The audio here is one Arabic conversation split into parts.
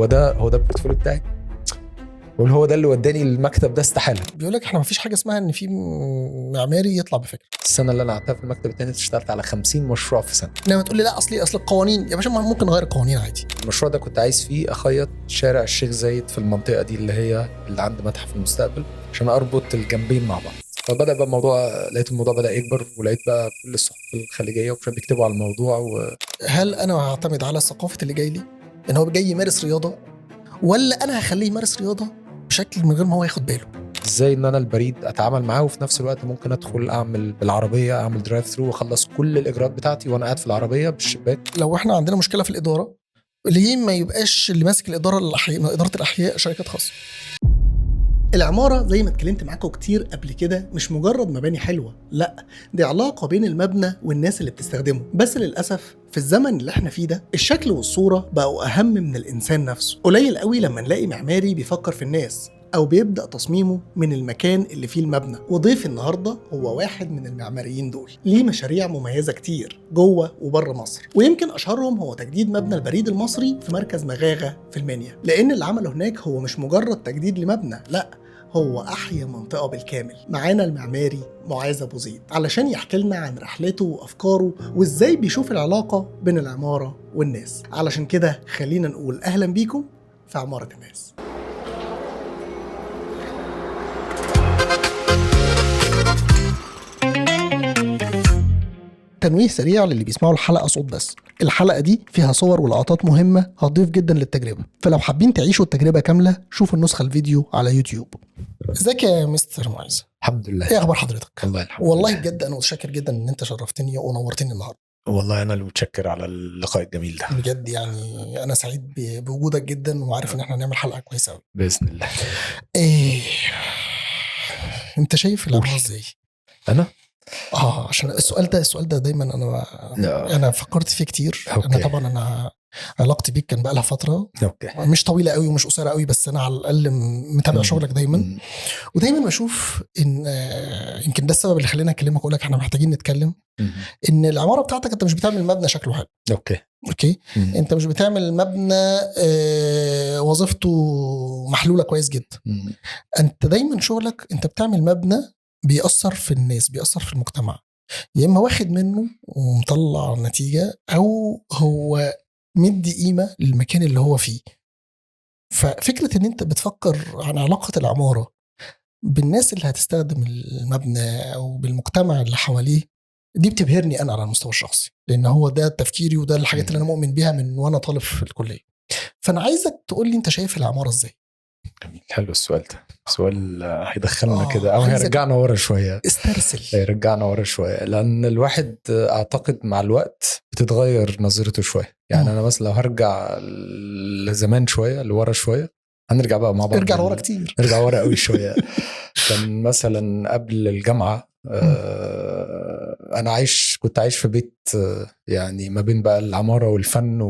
هو ده البورتفوليو بتاعي، هو ده اللي وداني المكتب ده. استحاله. بيقول لك احنا ما فيش حاجه اسمها ان في معماري يطلع بفكره. السنه اللي انا قعدتها في المكتب التاني اشتغلت على 50 مشروع في سنه. انما تقول لي لا اصل القوانين يا باشا، ممكن نغير القوانين عادي. المشروع ده كنت عايز فيه اخيط شارع الشيخ زايد في المنطقه دي اللي عند متحف المستقبل عشان اربط الجنبين مع بعض. فبدا بقى الموضوع، لقيت الموضوع بدا يكبر، ولقيت بقى كل الصحف الخليجيه وكانوا بيكتبوا على الموضوع هل انا هعتمد على ثقافه اللي جاي لي ان هو جاي يمارس رياضه، ولا انا هخليه يمارس رياضه بشكل من غير ما هو ياخد باله؟ ازاي ان انا البريد اتعامل معاه وفي نفس الوقت ممكن ادخل اعمل بالعربيه، اعمل درايف ثرو واخلص كل الاجراءات بتاعتي وانا قاعد في العربيه بالشباك. لو احنا عندنا مشكله في الاداره، ليه ما يبقاش اللي ماسك الاداره اداره الاحياء شركات خاصه؟ العمارة زي ما اتكلمت معاكم كتير قبل كده مش مجرد مباني حلوة، لا دي علاقة بين المبنى والناس اللي بتستخدمه. بس للأسف في الزمن اللي احنا فيه ده الشكل والصورة بقوا أهم من الإنسان نفسه. قليل قوي لما نلاقي معماري بيفكر في الناس أو بيبدأ تصميمه من المكان اللي فيه المبنى. وضيف النهاردة هو واحد من المعماريين دول، ليه مشاريع مميزة كتير جوه وبره مصر، ويمكن أشهرهم هو تجديد مبنى البريد المصري في مركز مغاغة في المنيا. لأن اللي عمله هناك هو مش مجرد تجديد لمبنى، لا هو أحيا منطقة بالكامل. معانا المعماري معاذ أبو زيد علشان يحكي لنا عن رحلته وأفكاره وإزاي بيشوف العلاقة بين العمارة والناس. علشان كده خلينا نقول أهلا بيكم في عمارة الناس. تنويه سريع للي بيسمعوا الحلقة صوت بس. الحلقة دي فيها صور ولقطات مهمة هتضيف جدا للتجربة، فلو حابين تعيشوا التجربة كاملة شوفوا النسخة الفيديو على يوتيوب. ازيك يا مستر معاذ؟ الحمد لله. ايه اخبار حضرتك؟ والله الحمد والله لله. بجد انا متشكر جدا ان انت شرفتني ونورتني النهارده. والله انا اللي متشكر على اللقاء الجميل ده بجد يعني انا سعيد بوجودك جدا، وعارف ان احنا هنعمل حلقة كويسة قوي باذن الله. ايه انت شايف العمارة ازاي؟ انا عشان السؤال ده دايما انا فكرت فيه كتير. أوكي. انا طبعا انا علاقتي بيك كان بقى لها فتره، اوكي، مش طويله قوي ومش قصيره قوي، بس انا على الاقل متابع شغلك دايما. ودايما بشوف ان يمكن ده السبب اللي خلينا اكلمك واقول لك احنا محتاجين نتكلم. ان العماره بتاعتك انت مش بتعمل مبنى شكله حلو. اوكي انت مش بتعمل مبنى وظيفته محلوله كويس جدا. انت دايما شغلك انت بتعمل مبنى بيأثر في الناس، بيأثر في المجتمع، يا اما واخد منه ومطلع نتيجه، او هو مدي قيمه للمكان اللي هو فيه. ففكره ان انت بتفكر عن علاقه العماره بالناس اللي هتستخدم المبنى او بالمجتمع اللي حواليه، دي بتبهرني انا على المستوى الشخصي، لان هو ده تفكيري وده الحاجات اللي انا مؤمن بيها من وانا طالب في الكليه. فانا عايزك تقول لي انت شايف العماره ازاي. جميل، حلو السؤال ده. سؤال هيدخلنا كده او هيرجعنا ورا شويه. استرسل. هيرجعنا ورا شويه، لان الواحد اعتقد مع الوقت بتتغير نظرته شويه. يعني انا مثلا لو هرجع لزمان شويه لورا شويه، هنرجع بقى مع بعض. ارجع لورا كتير. ارجع ورا قوي شويه. كان مثلا قبل الجامعه انا كنت عايش في بيت يعني ما بين بقى العماره والفن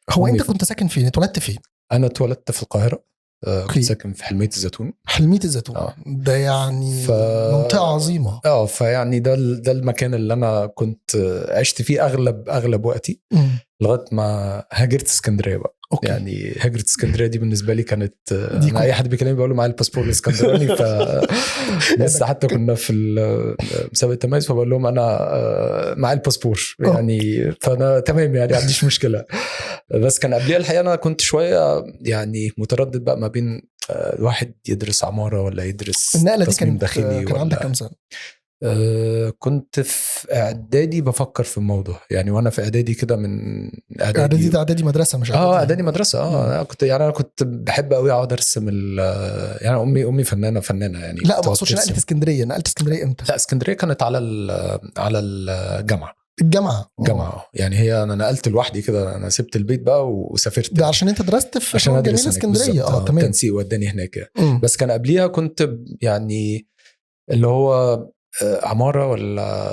هو انت كنت ساكن فين؟ اتولدت فين؟ انا اتولدت في القاهره. كنت ساكن في حلمية الزيتون. ده يعني منطقة عظيمة. فيعني ده المكان اللي انا كنت عشت فيه اغلب وقتي لغايه ما هاجرت اسكندريه بقى. يعني هاجرت اسكندريه دي بالنسبه لي كانت انا اي حد بيكلمني بقول له معايا الباسبور الاسكندراني. ف لسه حتى كنا في مسابقه التميز فبقول لهم انا معايا الباسبور يعني، فانا تمام يعني ما عنديش مشكله. بس كان قبليها الحقيقه انا كنت شويه يعني متردد بقى ما بين الواحد يدرس عماره ولا يدرس تصميم داخلي. كان عندك كام سنه؟ كنت في اعدادي بفكر في الموضوع يعني، وانا في اعدادي كده من اعدادي ده اعدادي مدرسه مش اعدادي اعدادي مدرسه. انا كنت بحب قوي اقعد ارسم يعني امي فنانه يعني. لا ما اقصدش نقلت اسكندريه امتى؟ لا اسكندريه كانت على الجامعه. يعني هي انا نقلت لوحدي كده، انا سبت البيت بقى وسافرت. ده عشان انت درست في جامعه اسكندريه. تمام. تنسيق وداني هناك. بس كان قبليها كنت يعني اللي هو عمارة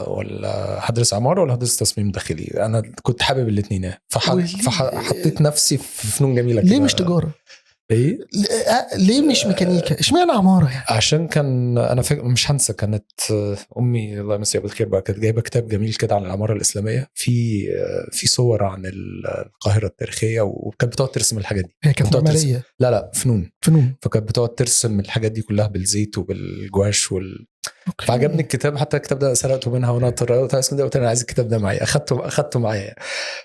ولا هدرس عمارة ولا هدرس تصميم داخلي. أنا كنت حابب الاثنين، فحطيت نفسي في فنون جميلة. ليه مش تجارة؟ ايه ليه مش ميكانيكا؟ اشمعنى عماره يعني؟ عشان كان انا مش هنسى، كانت امي الله يمسيها بالخير بقى كانت جايبه كتاب جميل كده عن العماره الاسلاميه، في صور عن القاهره التاريخيه، وكانت بتقعد ترسم الحاجات دي. هي كانت معماريه؟ لا فنون. فكانت بتقعد ترسم الحاجات دي كلها بالزيت وبالجواش فعجبني الكتاب. حتى الكتاب ده سرقته منها وانا طلعت اسكندريه قلت انا عايز الكتاب ده معايا، اخدته معايا.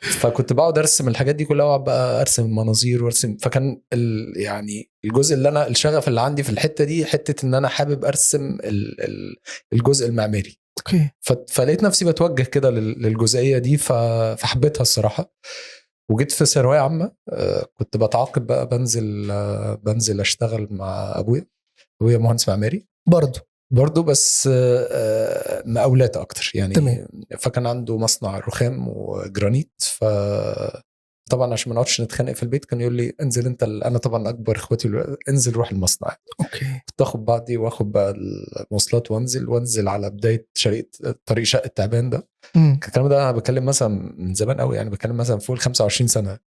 فكنت بقعد ارسم الحاجات دي كلها، واقعد بقى ارسم المناظير وارسم. فكان يعني الجزء اللي انا الشغف اللي عندي في الحته دي حته ان انا حابب ارسم الجزء المعماري. اوكي. فلقيت نفسي بتوجه كده للجزئيه دي، فحبيتها الصراحه. وجيت في ثانويه عامه كنت بتعاقب بقى، بنزل اشتغل مع ابويا مهندس معماري برضو بس مقاولات اكتر يعني. تمام. فكان عنده مصنع رخام وجرانيت، طبعا عشان ما نقعدش نتخانق في البيت كان يقول لي انزل انت انا طبعا اكبر اخواتي، انزل روح المصنع. اوكي. كنت اخد بعضي واخد بقى المواصلات وانزل على بدايه طريق شقه التعبان ده. الكلام ده انا بكلم مثلا من زمان قوي يعني، بكلم مثلا فوق 25 سنه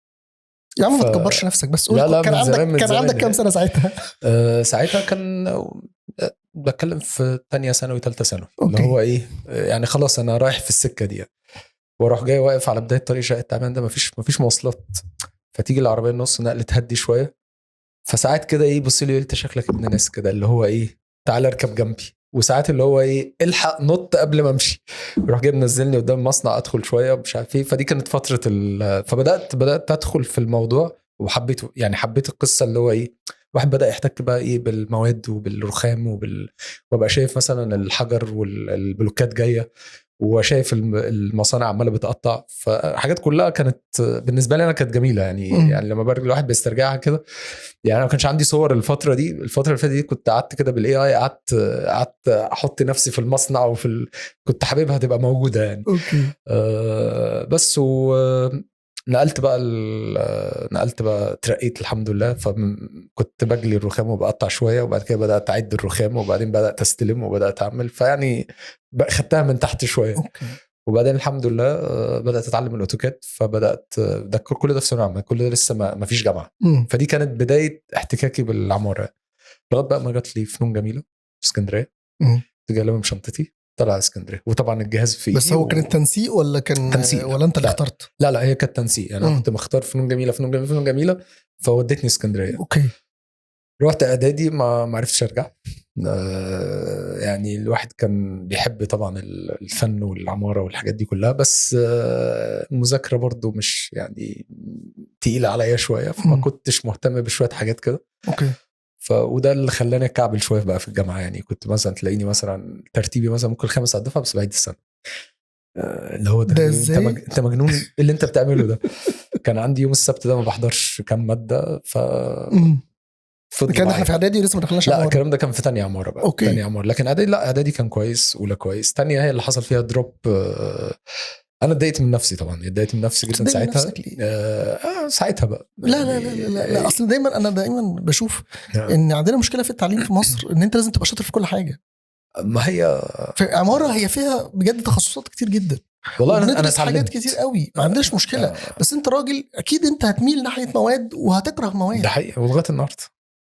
يا عم. ما تكبرش نفسك بس قول. لا كان عندك كام سنه ساعتها؟ ساعتها كان بتكلم في تانية ثانوي ثالثه ثانوي، اللي هو ايه يعني خلاص انا رايح في السكه دي، واروح جاي واقف على بدايه طريق شقه التعبان ده، مفيش مواصلات، فتيجي العربيه النص نقل تهدي شويه، فساعات كده ايه بص لي انت شكلك ابن ناس كده، اللي هو ايه تعال اركب جنبي، وساعات اللي هو ايه الحق نط قبل ما امشي، يروح جاي منزلني قدام المصنع ادخل شويه مش عارف ايه. فدي كانت فتره فبدات ادخل في الموضوع وحبيت يعني حبيت القصه اللي هو ايه واحد بدا يحتك بقى ايه بالمواد وبالرخام وبقى شايف مثلا الحجر والبلوكات جايه، وشايف المصانع عماله بتقطع. فحاجات كلها كانت بالنسبه لي انا كانت جميله يعني. يعني لما برجع الواحد بيسترجعها كده يعني. انا ما كانش عندي صور الفتره اللي فاتت دي، كنت قعدت كده بالاي اي، قعدت احط نفسي في المصنع كنت حاببها تبقى موجوده يعني. اوكي. بس نقلت بقى ترقيت الحمد لله. فكنت بجلي الرخام وبقطع شويه، وبعد كده بدات اعد الرخام، وبعدين بدات استلم وبدات اعمل، فيعني خدتها من تحت شويه. أوكي. وبعدين الحمد لله بدات اتعلم الاوتوكاد. فبدات ده كل ده في ثانويه عامه، كل ده لسه ما فيش جامعه. فدي كانت بدايه احتكاكي بالعماره لغايه بقى ما جات لي فنون جميله في اسكندريه. تجي لهم شنطتي طلع اسكندريه، وطبعا الجهاز في بس هو كان التنسيق ولا كان تنسيق؟ ولا انت اللي اخترت؟ لا هي كانت تنسيق يعني. انا كنت مختار فنون جميله فودتني اسكندريه. اوكي. رحت اعدادي ما عرفتش ارجع. يعني الواحد كان بيحب طبعا الفن والعماره والحاجات دي كلها، بس المذاكره برضو مش يعني تقيله عليا شويه، فما كنتش مهتم بشويه حاجات كده. اوكي. وده اللي خلاني اكعبل شويه بقى في الجامعه يعني. كنت مثلا تلاقيني مثلا ترتيبي مثلا ممكن 5 على الدفعه بس بعيد السنه. اللي هو ده انت مجنون اللي انت بتعمله ده. كان عندي يوم السبت ده ما بحضرش كام ماده. كان احنا في اعدادي ولسه ما دخلناش عماره. لا الكلام ده كان في تانية عماره بقى. أوكي. تانية عماره. لكن اعدادي لا، اعدادي كان كويس، اولى كويس، تانية هي اللي حصل فيها دروب. انا اتضايقت من نفسي طبعا، اتضايقت من نفسي جدا ساعتها. ساعتها بقى لا اصل انا دايما بشوف ان عندنا مشكله في التعليم في مصر، ان انت لازم تبقى شاطر في كل حاجه. ما هي في عماره هي فيها بجد تخصصات كتير جدا والله. انا حاجات كتير قوي ما عندناش مشكله. بس انت راجل اكيد انت هتميل ناحيه مواد وهتكره مواد. ده حقيقي ولغايه النهارده.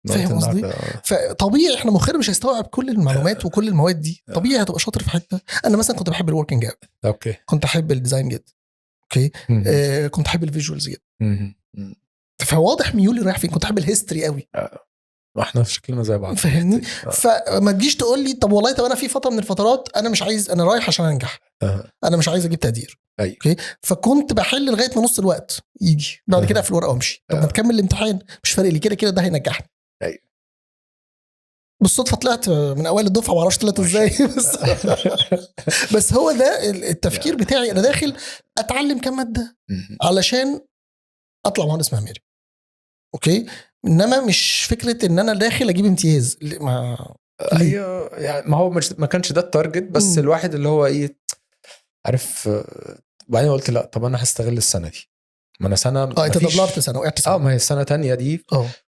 فاهم قصدي؟ فطبيعي احنا مخنا مش هيستوعب كل المعلومات وكل المواد دي. طبيعي هتبقى شاطر في حته. انا مثلا كنت بحب الوركينج جاب. اوكي. كنت احب الديزاين جدا. اوكي. كنت احب الفيجوالز جدا. فواضح ميولي رايح فين. كنت احب الهيستوري قوي. احنا شكلنا زي بعض. فاهمني؟ فما تجيش تقول لي طب والله انا في فتره من الفترات انا مش عايز، انا رايح عشان انجح. انا مش عايز اجيب تقدير. اوكي. فكنت بحل لغايه ما نص الوقت يجي، بعد كده اقفل الورقه وامشي. طب ما تكمل الامتحان مش فارق لي، كده ده هينجحني. بالصدفه طلعت من اوائل الدفعه، ما اعرفش طلعت ازاي. بس هو ده التفكير بتاعي. انا داخل اتعلم كام ماده علشان اطلع مهندس معماري. اوكي. انما مش فكره ان انا داخل اجيب امتياز. هي يعني ما هو ما كانش ده التارجت. بس الواحد اللي هو ايه عارف. بعدين قلت لا طب انا هستغل السنه دي. ما انا سنه انت دبلرت سنه وقعت سنه. ما هي السنه تانية دي.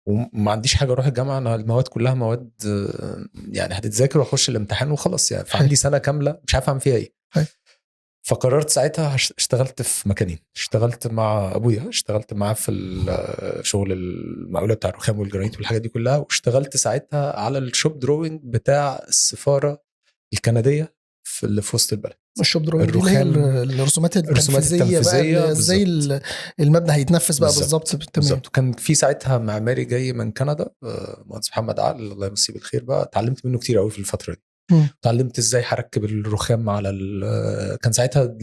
وما عنديش حاجه اروح الجامعه. انا المواد كلها مواد يعني هتتذاكر واخش الامتحان وخلاص يعني. فعندي سنه كامله مش عارف اعمل فيها ايه. فقررت ساعتها اشتغلت في مكانين. اشتغلت مع ابويا، اشتغلت معاه في الشغل المقاولة بتاع الرخام والجرانيت والحاجات دي كلها، واشتغلت ساعتها على الشوب دروينج بتاع السفارة الكندية اللي في وسط البلد. الشوب دروينج دي اللي هي الرسومات التنفيذية بقى، ازاي المبنى هيتنفذ بقى بالظبط. بالظبط. كان في ساعتها معماري جاي من كندا، مهندس محمد عقل الله يمسيه بالخير بقى، اتعلمت منه كتير قوي في الفترة دي. اتعلمت ازاي هركب الرخام على كان ساعتها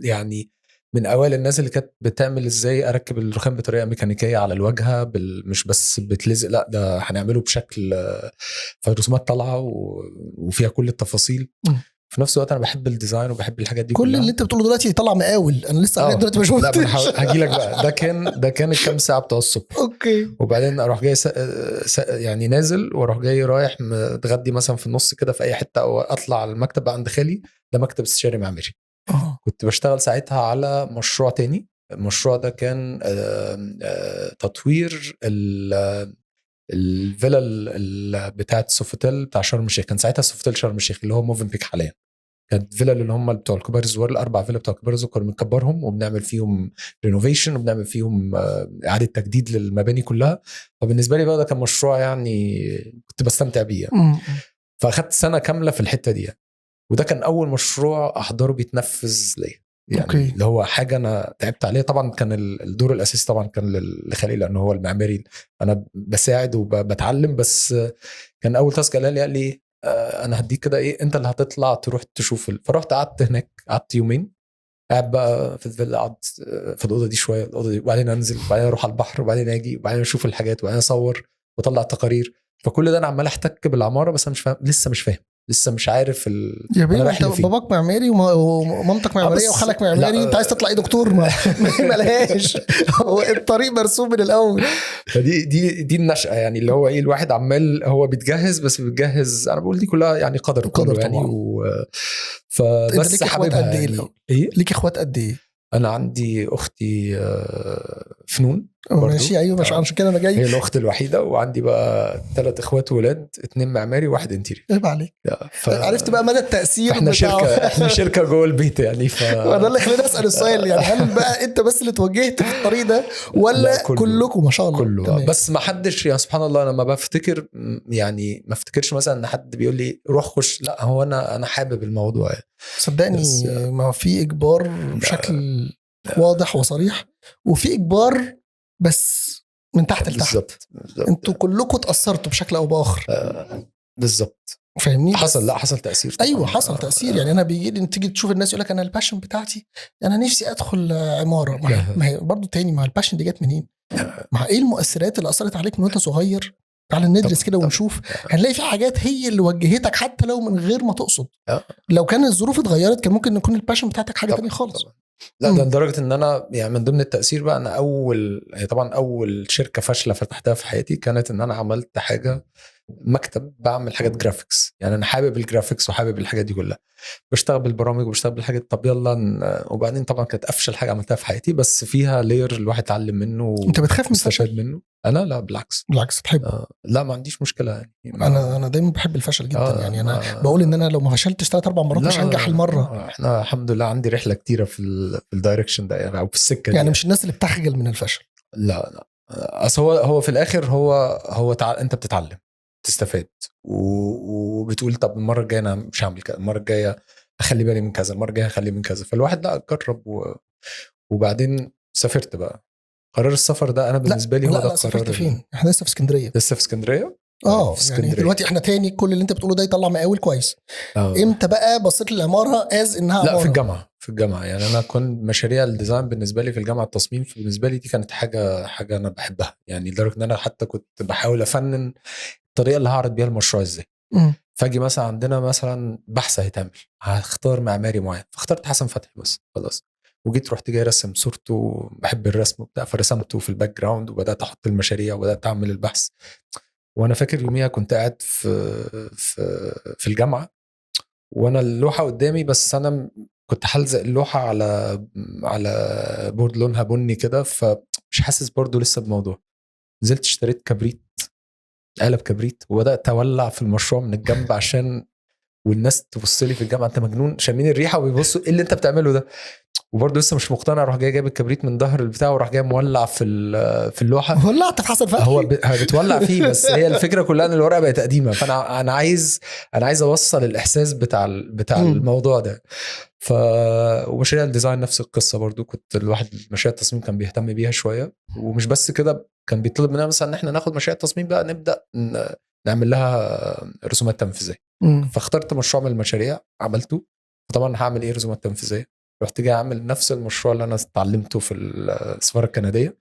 يعني من اوائل الناس اللي كانت بتعمل ازاي اركب الرخام بطريقه ميكانيكيه على الواجهه، مش بس بتلزق، لا ده هنعمله بشكل فالرسومات طالعه وفيها كل التفاصيل. في نفس الوقت انا بحب الديزاين وبحب الحاجات دي كل كلها. اللي انت بتقوله دلوقتي يطلع مقاول، انا لسه دلوقتي مش لا هاجي لك بقى. ده كان الكام ساعه بتوع الصبح. اوكي. وبعدين اروح جاي يعني نازل واروح جاي رايح متغدي مثلا في النص كده في اي حته، او اطلع على المكتب عند خالي، ده مكتب استشاري معماري. كنت بشتغل ساعتها على مشروع تاني. المشروع ده كان تطوير الفيلا بتاعت سوفوتيل بتاع شرم الشيخ. كان ساعتها سوفوتيل شرم الشيخ اللي هو موفن بيك حاليا. كانت فيلا اللي هم بتوع الكبار الزوار، الاربع فيلا بتوع الكبار الزوار، كنا بنكبرهم وبنعمل فيهم رينوفيشن وبنعمل فيهم اعاده تجديد للمباني كلها. فبالنسبه لي بقى ده كان مشروع يعني كنت بستمتع بيه. فاخدت سنه كامله في الحته دي، وده كان اول مشروع احضره بيتنفذ ليا يعني. اللي هو حاجه انا تعبت عليها. طبعا كان الدور الاساسي طبعا كان لخالي لانه هو المعماري، انا بساعد وبتعلم. بس كان اول تاسك قال لي انا هديك كده ايه، انت اللي هتطلع تروح تشوف فرحت قعدت هناك، قعدت يومين قاعد بقى في الفيلا، قعدت في الاوضه دي شويه، الاوضه دي، وبعدين انزل، وبعدين اروح على البحر، وبعدين اجي، وبعدين اشوف الحاجات، وبعدين اصور واطلع تقارير. فكل ده انا عمال احتك بالعماره، بس انا مش فاهم، لسه مش عارف يا بيه انت باباك معماري ومامتك معماريه وخالك معماري، انت عايز تطلع ايه دكتور؟ ما ملهاش. هو الطريق مرسوم من الاول. دي النشأة يعني، اللي هو ايه، الواحد عمال هو بيتجهز، بس بيتجهز انا بقول دي كلها يعني قدر يعني. فبس حاببها يعني. ايه ليك اخوات قد ايه؟ انا عندي اختي فنون. ماشي ايوه، مش عشان كده انا جاي. هي الاخت الوحيده، وعندي بقى 3 اخوات ولاد، 2 معماري و1 انتيري. عيب عليك. عرفت بقى مدى التأثير. احنا شركه جوه البيت يعني. وده اللي خليني اسال السؤال يعني، هل بقى انت بس اللي توجهت في الطريق ده ولا كلكم ما شاء الله؟ كله. بس ما حدش يا سبحان الله، انا ما بفتكر يعني، ما افتكرش مثلا ان حد بيقول لي روح خش، لا هو انا حابب الموضوع يعني. صدقني ما في اجبار بشكل واضح وصريح، وفي اجبار بس من تحت لتحت. بالظبط. انتوا كلكم تأثرتوا بشكل او باخر. بالظبط. فاهمني؟ حصل تأثير طبعا. ايوه حصل تأثير يعني. انا بيجي لي تيجي تشوف الناس يقول لك انا الباشن بتاعتي انا نفسي ادخل عمارة. ما هي برضو تاني، ما الباشن دي جت منين؟ مع ايه المؤثرات اللي اثرت عليك من وانت صغير؟ تعال ندرس كده ونشوف. هنلاقي في حاجات هي اللي وجهتك حتى لو من غير ما تقصد. لو كان الظروف اتغيرت كان ممكن يكون الباشن بتاعتك حاجة تانية خالص. لا ده لدرجه ان انا يعني من ضمن التاثير بقى، انا طبعا اول شركه فاشله فتحتها في حياتي كانت ان انا عملت حاجه مكتب بعمل حاجات جرافيكس. يعني انا حابب الجرافيكس وحابب الحاجات دي كلها، بشتغل بالبرامج وبشتغل بالحاجات. طب يلا. وبعدين طبعا كانت افشل حاجه عملتها في حياتي، بس فيها لاير الواحد اتعلم منه. انت بتخاف من الفشل منه؟ انا لا، بالعكس بحب. لا ما عنديش مشكله يعني. انا دايما بحب الفشل جدا يعني. انا بقول ان انا لو ما فشلتش 3-4 مرات مش هنجح المره. احنا الحمد لله عندي رحله كتيره في الدايركشن ده يعني، او في السكه يعني دي. مش الناس اللي بتخجل من الفشل. لا اصل هو في الاخر هو انت بتتعلم، تستفاد، وبتقول طب المره الجايه انا مش هعمل كده، المره الجايه اخلي بالي من كذا، المره الجايه اخلي من كذا. فالواحد لا جرب وبعدين سافرت بقى. قرار السفر ده انا بالنسبه لي هو ده قرار. سافرت فين؟ احنا لسه في اسكندريه. يعني دلوقتي احنا تاني كل اللي انت بتقوله ده يطلع مقاول كويس. امتى بقى بصيت للعماره انها لا عمارة؟ في الجامعه يعني. انا كنت مشاريع الديزاين بالنسبه لي في الجامعه، التصميم بالنسبه لي دي كانت حاجه انا بحبها يعني، لدرجه ان انا حتى كنت بحاول افنن الطريقه اللي هعرض بيها المشروع ازاي. فاجي مثلا عندنا مثلا بحث هيتعمل، هختار معماري معين، فاخترت حسن فتحي بس خلاص. وجيت رحت جاي رسم صورته، بحب الرسم وبتاع، فرسمته في الباك جراوند، وبدات احط المشاريع وبدات اعمل البحث. وانا فاكر يوميها كنت قاعد في الجامعه، وانا اللوحه قدامي، بس انا كنت هلزق اللوحه على بورد لونها بني كده، فمش حاسس برضو لسه بموضوع. نزلت اشتريت كبريت، قلب كبريت، وبدات اولع في المشروع من الجنب عشان والناس تبص لي في الجامعه انت مجنون، شامين الريحه وبيبصوا ايه اللي انت بتعمله ده، وبرضه لسه مش مقتنع. اروح جايب الكبريت من ظهر البتاع وراح جاي مولع في اللوحه. ولعت في حسن فتحي. هو بتولع فيه، بس هي الفكره كلها ان الورقه بقت قديمه، فانا عايز اوصل الاحساس بتاع الموضوع ده. ومشاريع الديزاين نفس القصه برضو، كنت الواحد مشاريع التصميم كان بيهتم بيها شويه، ومش بس كده كان بيطلب مننا مثلا ان احنا ناخد مشاريع التصميم بقى نبدا نعمل لها رسومات تنفيذيه. فاخترت مشروع من المشاريع عملته. طبعا هعمل ايه رسومات تنفيذيه، رحت جاي اعمل نفس المشروع اللي انا اتعلمته في السفاره الكنديه.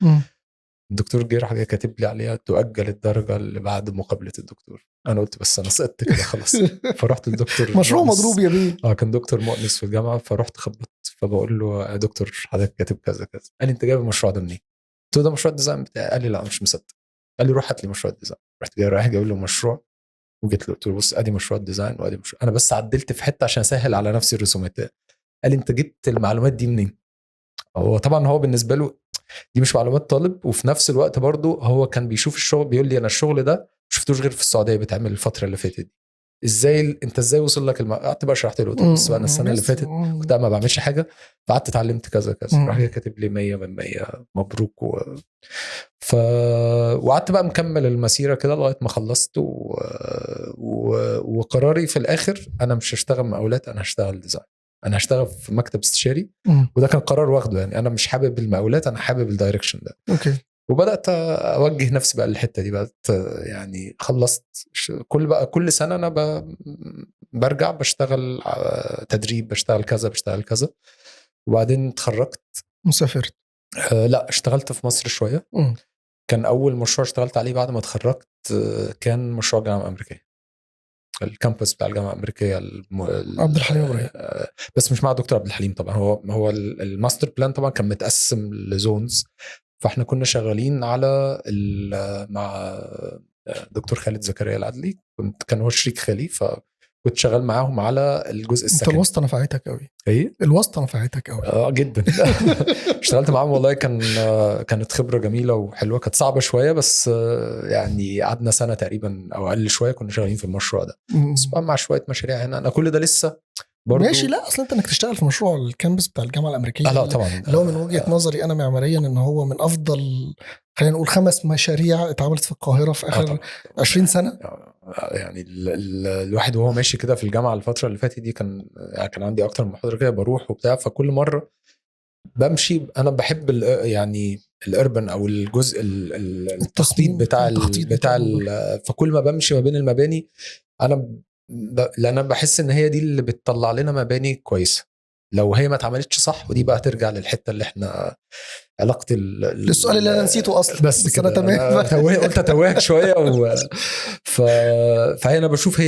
الدكتور جه راح كاتب لي عليها تؤجل الدرجه اللي بعد مقابله الدكتور. انا قلت بس انا سقطت كده خلاص. فرحت الدكتور مشروع مضروب يا بيه. كان دكتور مؤنس في الجامعه، فرحت خبطت فبقول له يا دكتور حضرتك كاتب كذا كذا. قال لي انت جايب المشروع ده منين؟ قلت له ده مشروع الديزاين بتاعي. قال لي لا مش مصدق. قال لي روح هات لي مشروع الديزاين. رحت جاي رايح جايب له مشروع وجيت له قلت له بص ادي مشروع الديزاين وادي مشروع، انا بس عدلت في حته عشان اسهل على نفسي الرسومات. قال لي انت جبت المعلومات دي منين؟ هو طبعا هو بالنسبه له دي مش معلومات طالب، وفي نفس الوقت برضو هو كان بيشوف الشغل، بيقول لي انا الشغل ده شفتوش غير في السعوديه بيتعمل الفتره اللي فاتت دي. انت ازاي وصل لك قعدت بقى شرحت له بس انا السنه اللي فاتت كنت ما بعملش حاجه، فقعدت اتعلمت كذا كذا. راح كاتب لي 100 من 100 مبروك وقعدت بقى مكمل المسيره كده لغايه ما خلصت وقراري في الاخر انا مش هشتغل مقاولات، انا هشتغل ديزاين، انا هشتغل في مكتب استشاري. وده كان قرار واخده، يعني انا مش حابب المقاولات، انا حابب الدايركشن ده. اوكي. وبدات اوجه نفسي بقى للحته دي. بقت يعني خلصت كل سنه انا برجع بشتغل تدريب، بشتغل كذا. وبعدين اتخرجت. مسافرت؟ لا اشتغلت في مصر شويه. كان اول مشروع اشتغلت عليه بعد ما اتخرجت كان مشروع الجامعه الامريكيه، الكامبس بتاع الجامعه الامريكيه عبد الحليم ابراهيم. بس مش مع دكتور عبد الحليم طبعا. هو الماستر بلان طبعا كان متقسم لزونز، فاحنا كنا شغالين على مع دكتور خالد زكريا العدلي، كان هو شريك خالي، فكنت شغال معاهم على الجزء السكني. انت الواسطه نفعتك قوي. ايه الواسطه نفعتك قوي. جدا. اشتغلت معاهم والله، كانت خبره جميله وحلوه. كانت صعبه شويه بس يعني قعدنا سنه تقريبا او اقل شويه كنا شغالين في المشروع ده. بس مع شويه مشاريع هنا. انا كل ده لسه برضو ماشي. لا اصلا انك تشتغل في مشروع الكامبس بتاع الجامعه الامريكيه لا طبعا اللي هو من وجهه نظري انا معماريا ان هو من افضل، خلينا نقول 5 مشاريع اتعملت في القاهره في اخر 20 سنه. يعني الواحد وهو ماشي كده في الجامعه الفتره اللي فاتت دي كان عندي اكتر من محاضره كده بروح وبتاع، فكل مره بمشي انا بحب يعني الاربن او الجزء التخطيط بتاع فكل ما بمشي ما بين المباني لأن أنا بحس إن هي دي اللي بتطلع لنا مباني كويسة. لو هي ما اتعملتش صح، ودي بقى ترجع للحتة اللي احنا علاقة السؤال اللي أنا نسيته أصلا، بس أنا تمام. قلت توهك شوية فهي أنا بشوف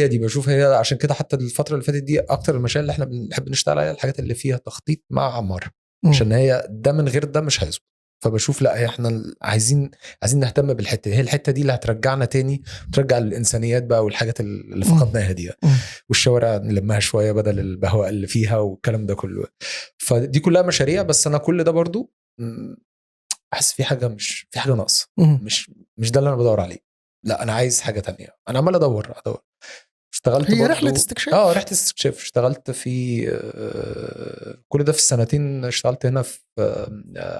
هي عشان كده حتى الفترة اللي فاتت دي أكتر المشاريع اللي احنا بنحب نشتغل عليها الحاجات اللي فيها تخطيط مع عمارة، عشان هي ده من غير ده مش هيظبط. فبشوف لا احنا عايزين نهتم بالحته دي، هي الحته دي اللي هترجعنا تاني، ترجع الانسانيات بقى والحاجات اللي فقدناها دي، والشوارع نلمها شويه بدل البهواء اللي فيها والكلام ده كله. فدي كلها مشاريع، بس انا كل ده برضو احس في حاجه ناقصه، مش ده اللي انا بدور عليه. لا انا عايز حاجه تانية. انا عمال ادور اشتغلت هي رحله استكشاف. رحله استكشاف. اشتغلت في كل ده في السنتين. اشتغلت هنا في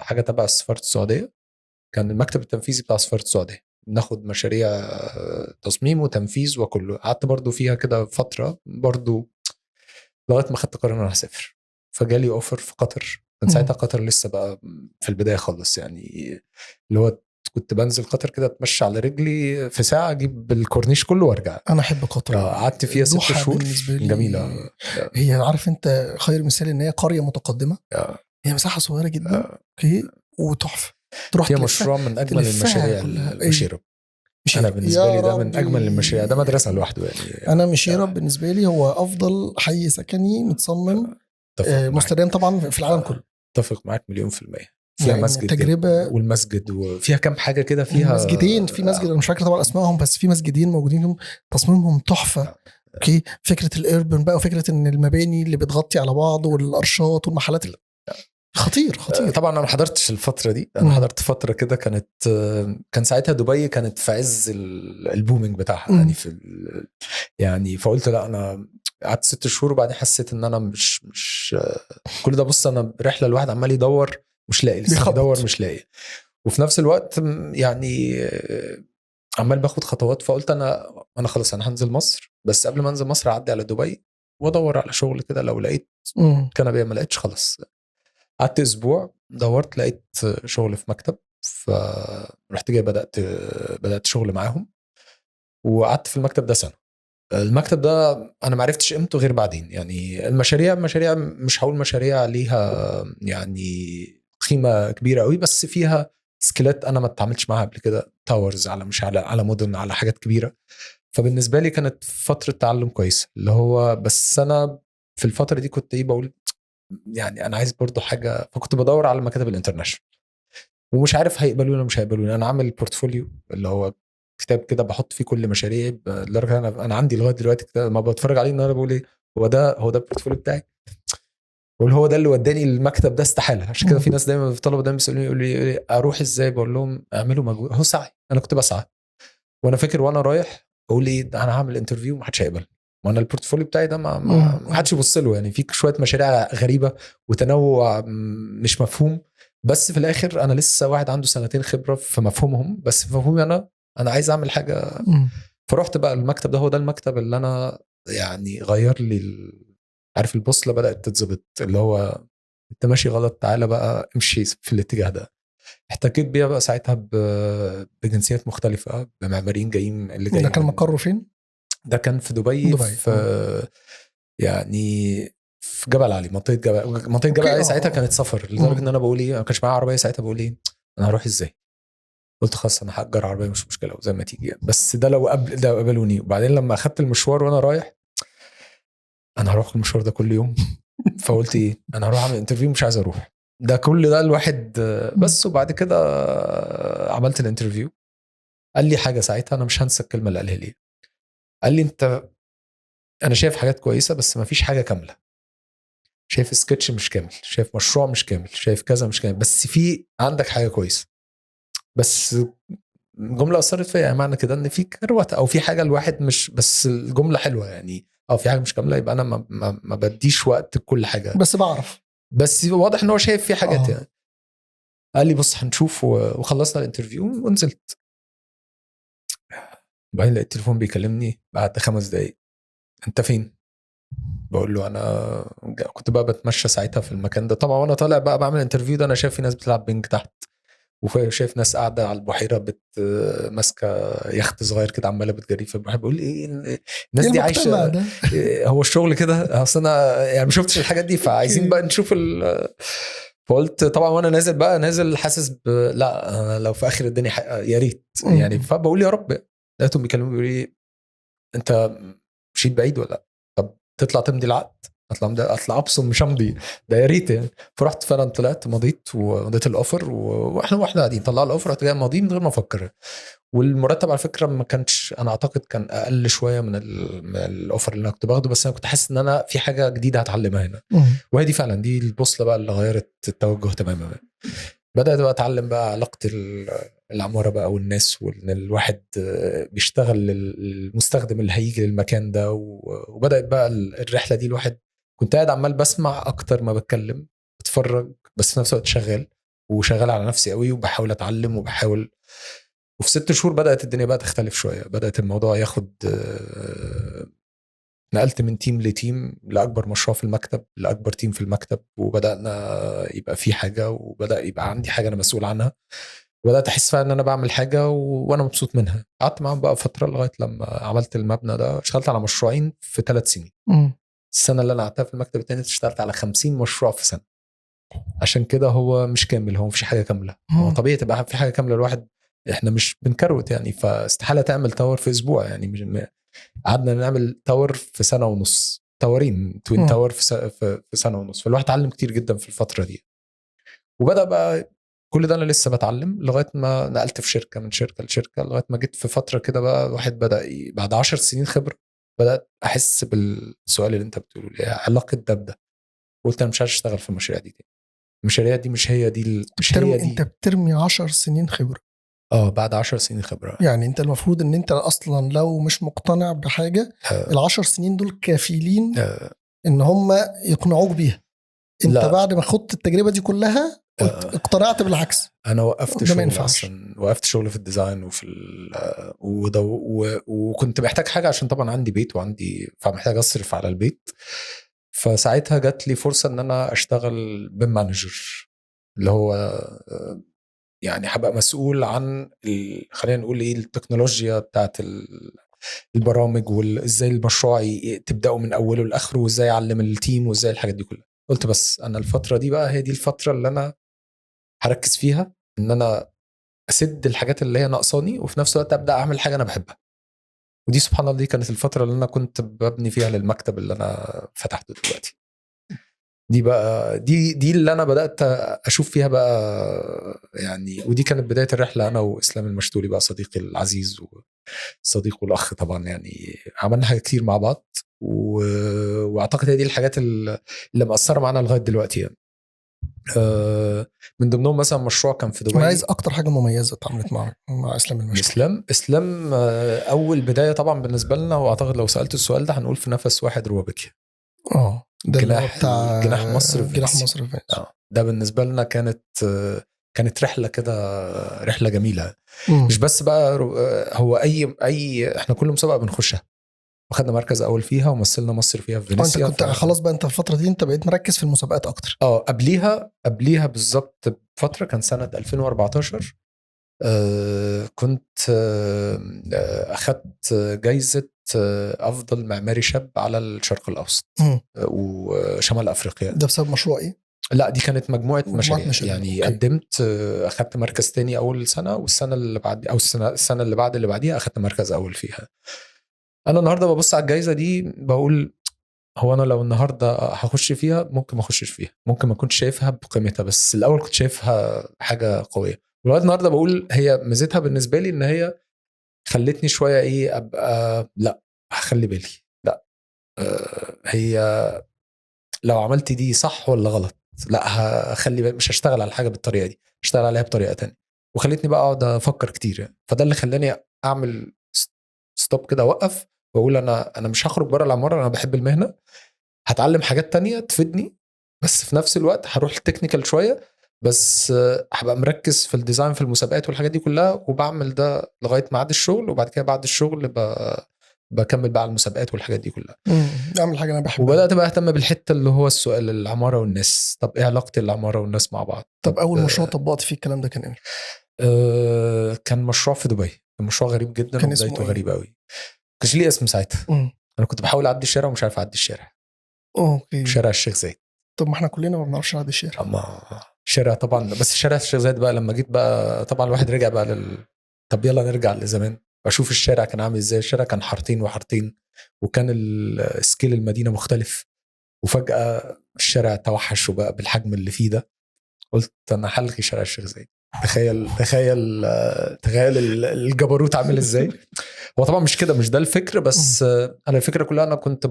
حاجه تبع سفاره السعوديه، كان المكتب التنفيذي بتاع سفاره السعوديه، بناخد مشاريع تصميم وتنفيذ وكله. قعدت برضو فيها كده فتره برضو لغايه ما خدت قرار ان انا هسافر. فجالي اوفر في قطر. كان ساعتها قطر لسه بقى في البدايه خالص، يعني اللي هو كنت بنزل قطر كده اتمشى على رجلي في ساعه اجيب الكورنيش كله وارجع. انا احب قطر. قعدت فيها 6 شهور جميله. هي عارف انت خير مثال ان هي قريه متقدمه. هي مساحه صغيره جدا اوكي وتحفه. تروح فيها مشروع من اجمل المشاريع المشيرب. انا بالنسبه لي ده من اجمل المشاريع، ده مدرسه لوحده يعني. انا مشيرب بالنسبه لي هو افضل حي سكني متصمم مستدام طبعا في العالم كله. اتفق معاك 100%. فيها يعني مسجد تجربة، والمسجد وفيها كم حاجة كده، فيها مسجدين. في مسجد أنا مش فاكر طبعا أسمائهم، بس في مسجدين موجودين تصميمهم تحفة. اوكي. فكرة الاربن بقى، وفكرة ان المباني اللي بتغطي على بعض والارشات والمحلات خطير. طبعا انا ما حضرتش الفترة دي. انا حضرت فترة كده كان ساعتها دبي كانت في عز البومينج بتاعها يعني يعني فقلت لا انا قعدت 6 شهور وبعدين حسيت ان انا مش كل ده. بص انا رحله الواحد عمال يدور مش لاقي، لسه يدور مش لاقي، وفي نفس الوقت يعني عمال باخد خطوات. فقلت انا خلاص انا هنزل مصر، بس قبل ما انزل مصر اعدي على دبي وادور على شغل كده، لو لقيت كان بيا، ما لقيتش خلاص. قعدت اسبوع دورت، لقيت شغل في مكتب، فرحت جاي بدات شغل معاهم، وقعدت في المكتب ده سنه. المكتب ده انا ما عرفتش قيمته غير بعدين. يعني المشاريع مش هقول مشاريع ليها يعني قيمه كبيره قوي، بس فيها سكيلات انا ما اتعاملتش معاها قبل كده، تاورز على مش على مدن، على حاجات كبيره. فبالنسبه لي كانت فتره تعلم كويسه اللي هو. بس انا في الفتره دي كنت بقول يعني انا عايز برضو حاجه، فكنت بدور على المكاتب الانترناشونال ومش عارف هيقبلوني مش هيقبلوني. انا عامل بورتفوليو اللي هو كتاب كده بحط فيه كل مشاريعي، لدرجه انا عندي لغايه دلوقتي كتاب ما بتفرج عليه ان انا بقول ايه، هو ده البورتفوليو بتاعي، بقول هو ده اللي وداني المكتب ده. استحاله. عشان كده في ناس دايما في طلبه دايما بيسالوني يقولوا لي اروح ازاي، بقول لهم اعملوا مجهود، هو سعي. انا كنت بسعى وانا فاكر وانا رايح اقول ايه انا هعمل انترفيو ما حدش هيقبل، وانا البورتفوليو بتاعي ده ما حدش يبص له. يعني في شويه مشاريع غريبه وتنوع مش مفهوم، بس في الاخر انا لسه واحد عنده 2 خبره في مفهومهم، بس في مفهومي انا عايز اعمل حاجه. فرحت بقى المكتب ده، هو ده المكتب اللي انا يعني غير لي عارف البوصله بدات تتظبط، اللي هو انت ماشي غلط تعالى بقى امشي في الاتجاه ده. احتكيت بيها بقى ساعتها بجنسيات مختلفه، بمعماريين جايين. اللي جاي ده كان مقره فين؟ ده كان في دبي. في يعني في جبل علي، منطقه جبل علي. ساعتها كانت سفر لدرجه ان انا بقول ايه، ما كانش معايا عربيه ساعتها، بقول ايه انا هروح ازاي. قلت خلاص انا هأجر عربيه مش مشكله وزي ما تيجي يعني. بس ده لو ده قبلوني. وبعدين لما اخدت المشوار وانا رايح، انا هروح المشوار ده كل يوم. فقلت ايه انا هروح اعمل انترفيو مش عايز اروح ده كل ده الواحد بس. وبعد كده عملت الانترفيو. قال لي حاجه ساعتها انا مش هنسى الكلمه اللي قالها لي. قال لي انا شايف حاجات كويسه بس ما فيش حاجه كامله، شايف سكتش مش كامل، شايف مشروع مش كامل، شايف كذا مش كامل، بس في عندك حاجه كويسه. بس جمله اثرت فيا، يعني معنى كده ان في كروته او في حاجه الواحد مش بس الجمله حلوه يعني، او في حاجه مش كامله، يبقى انا ما بديش وقت كل حاجه، بس بعرف. بس واضح ان هو شايف في حاجات يعني. قال لي بص هنشوف، وخلصنا الانترفيو ونزلت. بعدين لقيت التليفون بيكلمني بعد 5 دقايق، انت فين؟ بقول له انا كنت بقى بتمشى ساعتها في المكان ده طبعا، وانا طالع بقى بعمل انترفيو ده انا شايف في ناس بتلعب بينج تحت، وشايف ناس قاعده على البحيره ماسكه يخت صغير كده عماله بتجري في البحر. بقول ايه الناس دي عايشه هو الشغل كده؟ اصل انا يعني ما شفتش الحاجات دي، فعايزين بقى نشوف فقلت طبعا وانا نازل حاسس لا لو في اخر الدنيا يا ريت يعني. فبقول يا رب. لقيتهم بيكلموا بيقولوا لي انت مشيت بعيد ولا طب تطلع تمضي العقد؟ اطلع ابصم مش امضي ده يا ريت يعني. فرحت فعلا طلعت مضيت ومضيت الاوفر، واحنا قاعدين طلع الاوفر، رحت جاي ماضي من غير ما افكر. والمرتب على فكره ما كانش، انا اعتقد كان اقل شويه من الاوفر اللي انا كنت باخده، بس انا كنت حاسس ان انا في حاجه جديده هتعلمها هنا. وهي دي فعلا دي البوصله بقى اللي غيرت التوجه تماما. بدات بقى اتعلم بقى علاقه العماره بقى والناس، وان الواحد بيشتغل للمستخدم اللي هيجي للمكان ده. وبدات بقى الرحله دي. الواحد كنت قاعد عمال بسمع اكتر ما بتكلم، بتفرج، بس في نفس الوقت شغال على نفسي قوي، وبحاول اتعلم وبحاول. وفي 6 شهور بدات الدنيا بقى تختلف شويه، بدات الموضوع ياخد نقلت من تيم لتيم، لأكبر مشروع في المكتب لأكبر تيم في المكتب، وبدأنا يبقى في حاجة، وبدأ يبقى عندي حاجة أنا مسؤول عنها، وبدأت أحس فعلا أن أنا بعمل حاجة وأنا مبسوط منها. قعدت معاهم بقى فترة لغاية لما عملت المبنى ده. اشتغلت على مشروعين في 3 سنين. السنة اللي أنا قعدتها في المكتب التاني اشتغلت على 50 مشروع في سنة. عشان كده هو مش كامل، هو مفيش حاجة كاملة. هو طبيعي تبقى في حاجة كاملة، الواحد احنا مش بنكروت يعني، فاستحالة تعمل تاور في أسبوع يعني. مش قعدنا نعمل تاور في 1.5 سنة، تاورين توين تاور في 1.5 سنة. فالواحد اتعلم كتير جدا في الفترة دي. وبدأ بقى كل ده انا لسه بتعلم لغاية ما نقلت في شركة، من شركة لشركة، لغاية ما جيت في فترة كده بقى الواحد بدأ بعد 10 سنين خبرة بدأت أحس بالسؤال اللي انت بتقوله لي، علاقة ده بده. قلت انا مش عايز اشتغل في المشاريع دي تاني. المشاريع دي مش هي دي مش هي دي. انت بترمي 10 سنين خبرة بعد 10 سنين خبره. يعني انت المفروض ان انت اصلا لو مش مقتنع بحاجه ال10 سنين دول كافيين ان هم يقنعوك بيها. انت لا. بعد ما خدت التجربه دي كلها اقتنعت بالعكس. انا وقفت شغل اصلا، وقفت شغل في الديزاين وفي وكنت محتاج حاجه عشان طبعا عندي بيت وعندي، فمحتاج اصرف على البيت. فساعتها جات لي فرصه ان انا اشتغل بيم مانجر، اللي هو يعني هبقى مسؤول عن خلينا نقول ايه التكنولوجيا بتاعت البرامج، وازاي المشروع تبداه من اوله لاخره، وازاي اعلم التيم، وازاي الحاجات دي كلها. قلت بس انا الفتره دي بقى هي دي الفتره اللي انا هركز فيها، ان انا اسد الحاجات اللي هي ناقصاني، وفي نفس الوقت ابدا اعمل حاجه انا بحبها. ودي سبحان الله دي كانت الفتره اللي انا كنت ببني فيها للمكتب اللي انا فتحته دلوقتي. دي بقى دي اللي انا بدات اشوف فيها بقى يعني. ودي كانت بدايه الرحله، انا واسلام المشتولي بقى صديقي العزيز وصديقه الاخ طبعا. يعني عملنا حاجات كتير مع بعض، واعتقد هي دي الحاجات اللي مأثره معانا لغايه دلوقتي يعني. من ضمنهم مثلا مشروع كان في دبي. انا عايز اكتر حاجه مميزه اتعاملت مع اسلام المشتولي. اسلام اول بدايه طبعا بالنسبه لنا، واعتقد لو سالت السؤال ده هنقول في نفس واحد روبيكيا. ده بتاع جناح مصر في جناح مصر في ده بالنسبه لنا كانت رحله كده، رحله جميله. مش بس بقى هو اي احنا كل مسابقه بنخشها وخدنا مركز اول فيها، ومثلنا مصر فيها في فينيسيا. انت كنت خلاص بقى، انت الفتره دي انت بقيت مركز في المسابقات اكتر. قبليها بالظبط فتره كان سنه 2014. كنت اخذت جايزه افضل معماري شاب على الشرق الاوسط وشمال افريقيا. ده بسبب مشروع ايه؟ لا دي كانت مجموعه مشاريع يعني. قدمت اخذت مركز تاني اول سنه، والسنه اللي بعد او السنه اللي بعد اللي بعديها اخذت مركز اول فيها. انا النهارده ببص على الجائزه دي بقول هو انا لو النهارده هخش فيها ممكن ما اخشش فيها، ممكن ما كنتش شايفها بقيمتها، بس الاول كنت شايفها حاجه قويه. ولغايه النهارده بقول هي ميزتها بالنسبه لي ان هي خلتني شويه ايه ابقى لا هخلي بالي، لا هي لو عملت دي صح ولا غلط، لا هخلي بالي، مش هشتغل على حاجه بالطريقه دي، اشتغل عليها بطريقه تانية. وخلتني بقى اقعد افكر كتير يعني. فده اللي خلاني اعمل ستوب كده، اوقف واقول انا مش هخرج بره العماره، انا بحب المهنه، هتعلم حاجات تانية تفيدني، بس في نفس الوقت هروح التكنيكال شويه، بس هبقى مركز في الديزاين في المسابقات والحاجات دي كلها، وبعمل ده لغايه ميعاد الشغل، وبعد كده بعد الشغل بكمل بقى على المسابقات والحاجات دي كلها. اعمل حاجه انا بحبها. وبدات بقى اهتم بالحته اللي هو السؤال العماره والناس. طب ايه علاقه العماره والناس مع بعض؟ طب اول مشروع طبقت فيه الكلام ده كان ايه؟ كان مشروع في دبي، كان مشروع غريب جدا، كان وبدايته اسمه غريبه قوي. كانش ليه اسم ساعتها. انا كنت بحاول اعدي الشارع ومش عارف اعدي الشارع. اوكي. شارع الشيخ زايد. طب ما احنا كلنا ما بنعرفش نعدي الشارع. اما شارع طبعا، بس شارع الشيخ زايد بقى لما جيت بقى طبعا الواحد رجع بقى طب يلا نرجع لزمان واشوف الشارع كان عامل ازاي. الشارع كان حارتين وحارتين، وكان السكيل المدينه مختلف، وفجاه الشارع توحش وبقى بالحجم اللي فيه ده. قلت انا هلغي شارع الشيخ زايد. تخيل الجبروت عامل ازاي. هو طبعا مش كده، مش ده الفكر، بس انا الفكره كلها انا كنت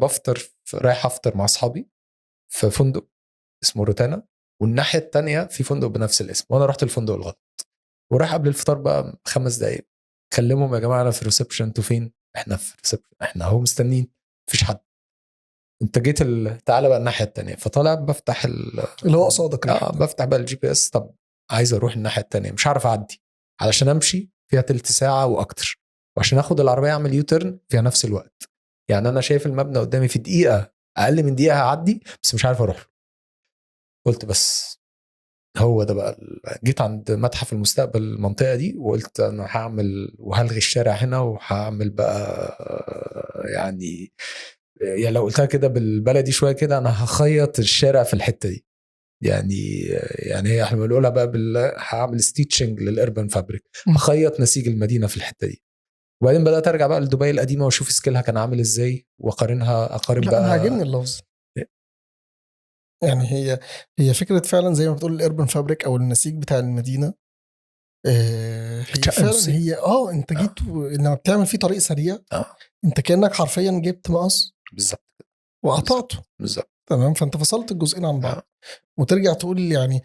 رايح افطر مع اصحابي في فندق اسمه روتانا، والناحيه التانية في فندق بنفس الاسم، وانا رحت الفندق الغلط، وراح قبل الفطار بقى 5 دقايق كلمهم يا جماعه انا في الريسبشن، انتوا فين؟ احنا في الريسبشن، احنا اهو مستنيين، مفيش حد. انت جيت تعالى بقى الناحيه التانية. فطالع بفتح اللي هو قصادك بفتح بقى الجي بي اس. طب عايز اروح الناحيه التانية، مش عارف اعدي، علشان امشي فيها 3 ساعة واكتر، وعشان اخد العربيه اعمل يوترن فيها نفس الوقت. يعني انا شايف المبنى قدامي في دقيقه، اقل من دقيقه هعدي، بس مش عارف اروح. قلت بس هو ده بقى. جيت عند متحف المستقبل المنطقه دي، وقلت انا هعمل وهلغي الشارع هنا، وهعمل بقى يعني لو قلتها كده بالبلدي شويه كده، انا هخيط الشارع في الحته دي. يعني هي احنا بنقولها بقى هعمل ستيتشنج للاربن فابريك، هخيط نسيج المدينه في الحته دي. وبعدين بدات ارجع بقى لدبي القديمه واشوف سكيلها كان عامل ازاي، اقارن بقى. انا عاجبني اللفظ. يعني هي فكره فعلا زي ما بتقول الاربن فابريك او النسيج بتاع المدينه. هي فعلا هي انت جيت لما بتعمل فيه طريق سريع، انت كانك حرفيا جبت مقص بالظبط وقطعته بالظبط. تمام. فانت فصلت الجزئين عن بعض، وترجع تقول يعني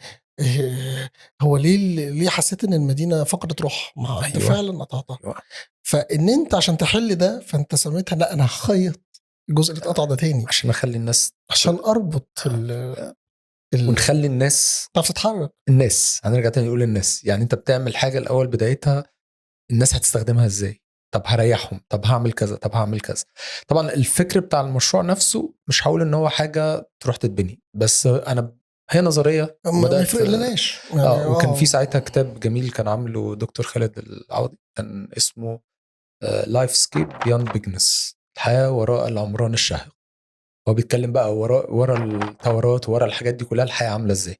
هو ليه حسيت ان المدينه فقدت روح؟ ما انت أيوة. فعلا قطعتها. أيوة. فان انت عشان تحل ده فانت سميتها لا انا هخيط الجزء اللي اتقطع ده تاني عشان اخلي الناس عشان اربط ونخلي الناس تعرف تتحرك. الناس هنرجع تاني نقول الناس. يعني انت بتعمل حاجه الاول بدايتها الناس هتستخدمها ازاي؟ طب هريحهم، طب هعمل كذا، طب هعمل كذا. طبعا الفكر بتاع المشروع نفسه مش هقول ان هو حاجه تروح تتبني، بس انا هي نظريه ما بدات. يفرق لناش يعني. وكان في ساعتها كتاب جميل كان عامله دكتور خالد العوضي، كان اسمه لايف سكيب بياند بيجنس، الحياه وراء العمران الشاهق. هو بيتكلم بقى ورا الثورات ورا الحاجات دي كلها الحياه عامله ازاي،